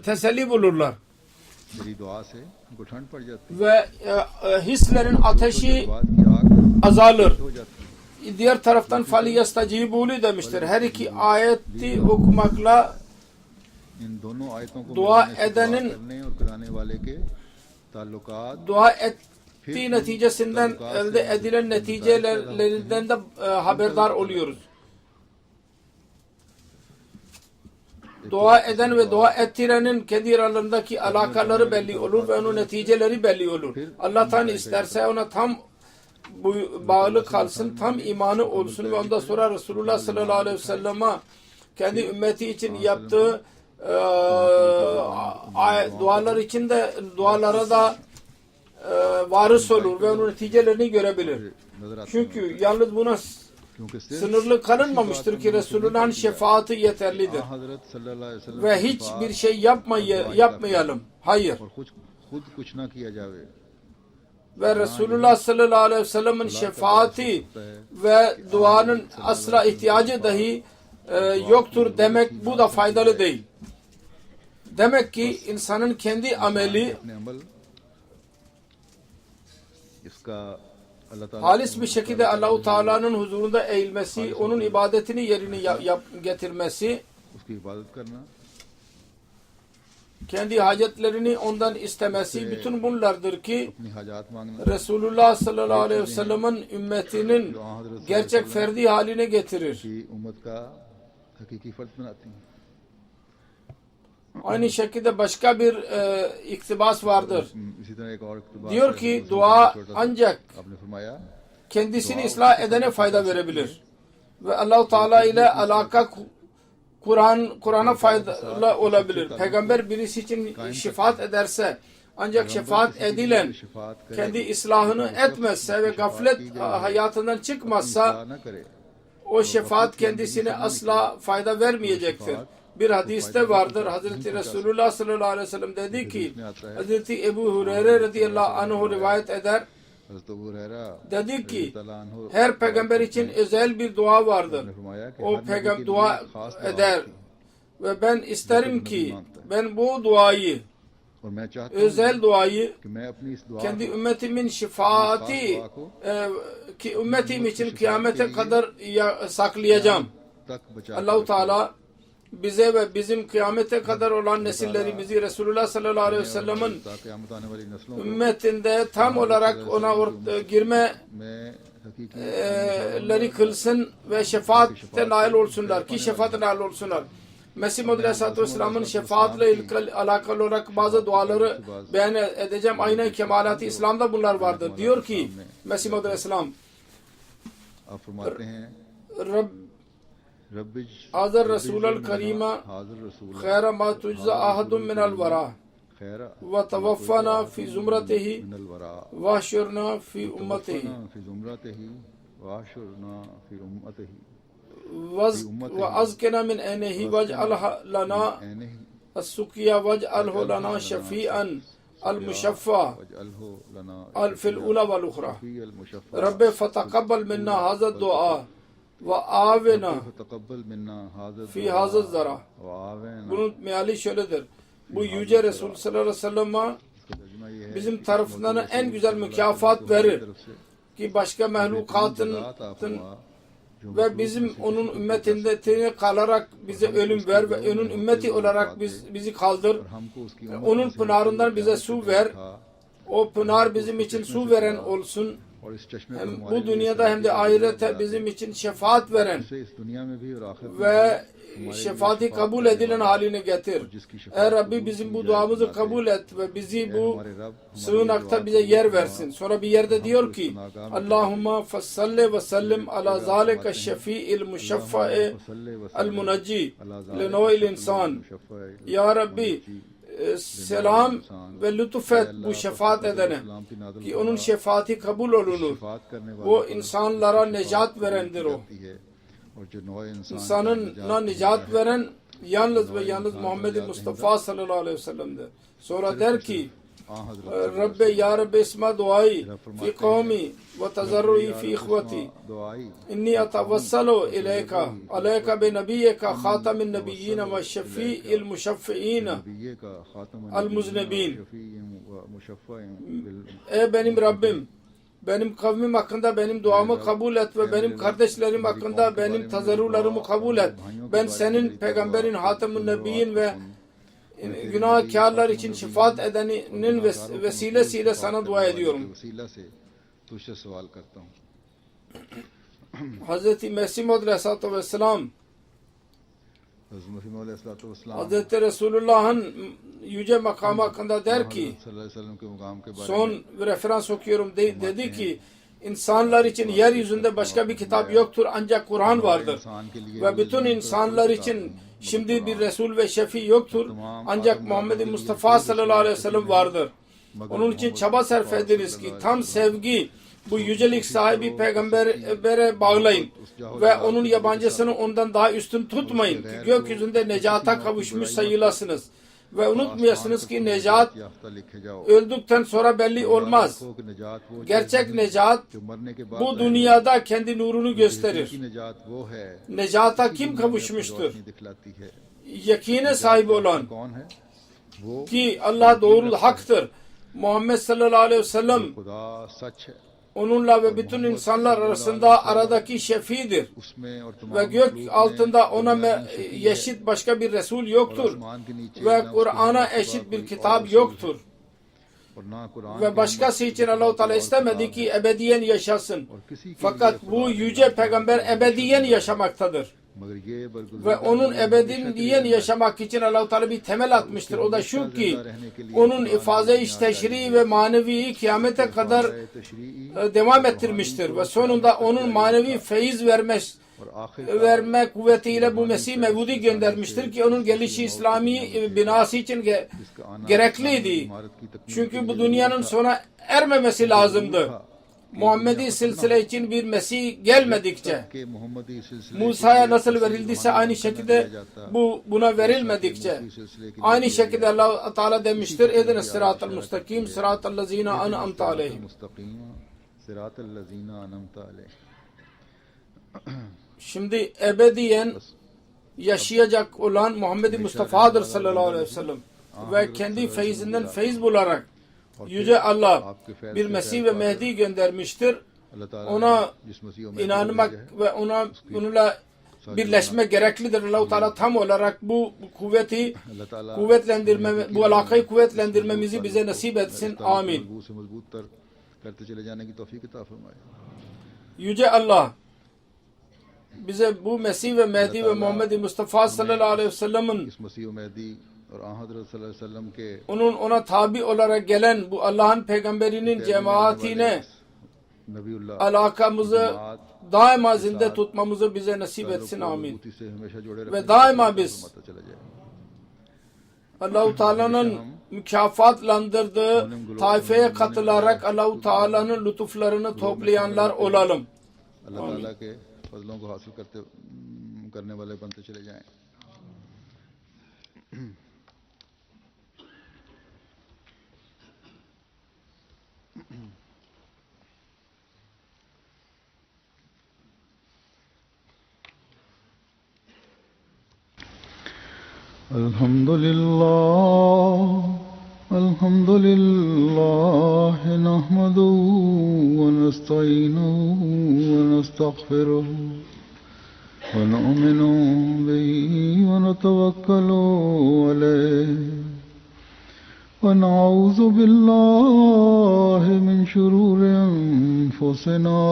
B: teselli bulurlar.
A: मेरी दुआ से उनको ठंड पड़ जाती है
B: Ve hislerin ateşi
A: बात की आग
B: azalır.
A: हो जाती है
B: Diğer taraftan فَلِيَسْتَجِيبُوا demiştir. Her iki ayeti okumakla
A: इन दोनों आयतों को
B: दुआ
A: मिलाने से दुआ
B: edenin
A: करने और कराने वाले के ताल्लुकात
B: dua ettiği neticesinden elde edilen neticelerinden de haberdar oluyoruz. Dua eden ve dua ettirenin kendi aralarındaki alakaları belli olur ve onun neticeleri belli olur. Allah'tan isterse ona tam bağlı kalsın, tam imanı olsun ve ondan sonra Resulullah sallallahu aleyhi ve sellem'e kendi ümmeti için yaptığı dualar için de dualara da varis olur ve onun neticelerini görebilir.
A: नजर आते हैं
B: Çünkü yalnız buna
A: क्योंकि सिर्फ
B: sınırlı kalınmamıştır ki Resulullah'ın şefaati yeterlidir.
A: हजरत सल्लल्लाहु अलैहि वसल्लम
B: Ve
A: की
B: hiçbir şey yapmayalım. Hayır.
A: और खुद कुछ ना किया जावे
B: Ve Resulullah sallallahu aleyhi ve sellem'in şefaati ve duanın asla ihtiyacı dahi yoktur demek bu da faydalı değil. Demek ki insanın kendi ameli
A: अपने अमल इसका अल्लाह ताला
B: halis bir şekilde Allah-u Teala'nın huzurunda eğilmesi, onun ibadetini yerine getirmesi,
A: उसकी इबादत करना
B: kendi hacetlerini ondan istemesi, bütün bunlardır ki
A: अपनी हाजात मांगना
B: Resulullah sallallahu aleyhi ve sellem'in ümmetinin gerçek ferdi haline getirir.
A: कि उम्मत का हकीकी फर्ज बनाती हैं
B: Aynı şekilde başka bir iktibas vardır.
A: इसी तरह एक और इक़्तिबास
B: Diyor ki dua ancak
A: आपने फरमाया
B: kendisini ıslah edene fayda verebilir. Ve Allah-u Teala ile alaka Kur'an'a faydalı olabilir. Peygamber birisi için şefaat ederse ancak şefaat edilen kendi ıslahını etmezse ve gaflet hayatından çıkmazsa
A: ना करे
B: o şefaat kendisine asla fayda vermeyecektir. Bir hadiste vardır. Hazreti Resulullah sallallahu aleyhi ve sellem dedi ki, Hazreti Ebu Hureyre radıyallahu anh rivayet eder. Dedi ki, her peygamber için özel bir dua vardır. O peygamber dua eder. Ve ben isterim ki ben bu duayı, özel duayı kendi ümmetimin şefaati ki ümmetim için kıyamete kadar saklayacağım. Allah-u Teala bize ve bizim kıyamete kadar olan nesillerimizi Resulullah sallallahu aleyhi ve sellem'in ümmetinde tam olarak ona girmeleri kılsın ve şefaatte nail olsunlar. Ki şefaatte nail olsunlar. Mesih Muhammed Aleyhisselatü Vesselam'ın şefaatle alakalı olarak bazı duaları beyan edeceğim. Aynen kemalat-ı İslam'da bunlar vardır. Diyor ki Mesih Muhammed Aleyhisselam, Hazır Resul'el Karima khayra ma tujza ahadun minel vara ve tevaffana fi zumratihi ve ahşurna fi ummatihi ve azkena min enehi vec'alha lana as-sukiya vec'alhu lana şefi'an al-muşaffa fil ula vel ukhra. Rabbi fetakabbal minna hazad dua ve avena fi hazad zara. Bunun meali şöyledir. Bu Yüce Resul sallallahu aleyhi ve sellem'e bizim tarafından en güzel mükafat verir ki başka mehlukatın ve bizim onun ümmetinde kalarak bize ölüm ver ve onun ümmeti olarak bizi kaldır. Onun pınarından bize su ver. O pınar bizim için su veren olsun. Hem bu dünyada hem de ahirette bizim için şefaat veren ve şefaati kabul edilen haline getir. Ey Rabbi bizim bu duamızı kabul et ve bizi bu sığınakta bize yer versin. Sonra bir yerde diyor ki Allahumma fassalli ve sellim ala zalika şefi'il muşaffa'i el munacci li nev'il insan. Ya Rabbi selam ve lütufet bu şefaat edene ki onun şefaati kabul olunur. Bu insanlara necat verendir o. İnsanına necat veren yalnız ve yalnız Muhammed Mustafa sallallahu aleyhi ve sellem'dir. Sonra der ki Rabbi ya Rabbi isma duayı fi kavmi ve tazarru'i fi ihvati inni atavassalu ileyka aleyka bi nebiyyika khatamin nebiyyina ve şefi'il muşaffi'ina al muznebin. Ey benim Rabbim, benim kavmim hakkında benim duamı kabul et ve benim kardeşlerim hakkında benim tazarrularımı kabul et. Ben senin peygamberin Hatem-ül Nebiyyin ve günahkarlar için şefaat edenin vesilesiyle sana dua ediyorum. Hazreti Mesih Muhammed Aleyhisselatü Vesselam Hazreti Resulullah'ın yüce makamı hakkında der ki son bir referans okuyorum dedi ki insanlar için yeryüzünde başka bir kitap yoktur ancak Kur'an vardır ve bütün insanlar için şimdi bir Resul ve Şefi yoktur ancak Muhammed Mustafa sallallahu aleyhi ve sellem vardır. Onun için çaba sarf ediniz ki tam sevgi bu yücelik sahibi peygambere bağlayın ve onun yabancısını ondan daha üstün tutmayın ki gökyüzünde necata kavuşmuş sayılasınız. Ve unutmayasınız ki necat öldükten sonra belli olmaz. Gerçek necat bu dünyada kendi nurunu gösterir. Necata kim kavuşmuştur? Yakine sahip olan ki Allah doğru haktır. Muhammed sallallahu aleyhi ve sellem onunla ve bütün insanlar arasında aradaki şefidir. Ve gök altında ona eşit başka bir Resul yoktur. Ve Kur'an'a eşit bir kitap yoktur. Ve başkası için Allah-u Teala istemedi ki ebediyen yaşasın. Fakat bu yüce peygamber ebediyen yaşamaktadır. Ve onun ebediyen yaşamak için Allah-u Teala bir temel atmıştır. O da şu ki onun ifaze-i teşri ve manevi kıyamete kadar devam ettirmiştir. Ve sonunda onun manevi feyiz verme kuvvetiyle bu Mesih Mevudi göndermiştir ki onun gelişi İslami binası için gerekliydi. Çünkü bu dünyanın sona ermemesi lazımdı. Muhammedi silsile için bir Mesih gelmedikçe,
A: कि मोहम्मदी सिलसिले
B: Musa'ya nasıl verildiyse aynı şekilde buna verilmedikçe, aynı şekilde Allah Teala demiştir: "Edine sıratal mustakim, sıratal lezine an'amte aleyhim."
A: सिरातल्लज़ीना अनअमता अलैहिम।
B: Şimdi ebediyen yaşayacak olan Muhammed Mustafa'dır sallallahu aleyhi ve sellem ve kendi feyzinden feyiz bularak Yüce Allah bir Mesih ve Mehdi göndermiştir. Ona inanmak ve onunla birleşme gereklidir. Allah-u Teala tam olarak bu kuvveti kuvvetlendirme, bu alakayı kuvvetlendirmemizi bize nasip etsin. Amin. Yüce Allah bize bu Mesih ve Mehdi ve Muhammed Mustafa sallallahu aleyhi ve sellem'in ona tabi olarak gelen bu Allah'ın peygamberinin cemaatine alakamızı daima zinde tutmamızı bize nasip etsin. Amin. Ve daima biz Allah-u Teala'nın mükafatlandırdığı taifeye katılarak Allah-u Teala'nın lütuflarını toplayanlar olalım.
A: अल्लाह ताला के फजलों को हासिल करने वाले बनते चले जाएं। अल्हम्दुलिल्लाह नहमदुहु व नस्तईनुहु व नस्तगफिरुहु व नु'मिनु बिही व नतवक्कलु अलैहि व नऊज़ु बिल्लाहि मिन शुरूरि अनफुसिना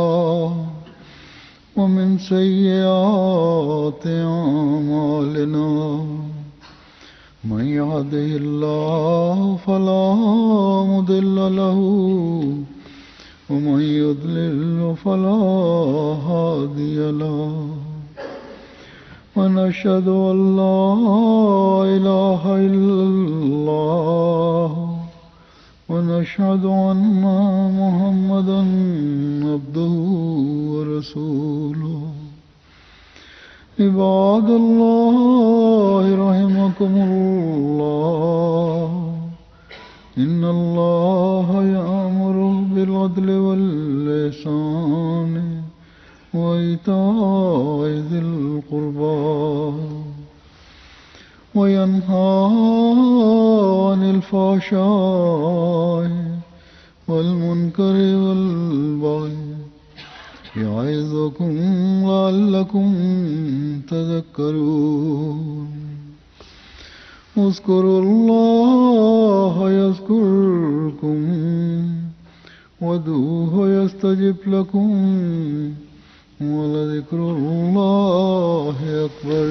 A: व मिन सय्यिआति अमालिना من يهده الله فلا مضل له ومن يضلل فلا هادي له ونشهد أن لا إله إلا الله ونشهد أن محمدا عبده ورسوله عباد الله رحمكم الله إن الله يأمر بالعدل والإحسان وإيتاء ذي القربى وينهى عن الفحشاء والمنكر والبغي يعظكم لعلكم تذكرون اذكروا الله يذكركم وادعوه يستجب لكم ولذكر الله أكبر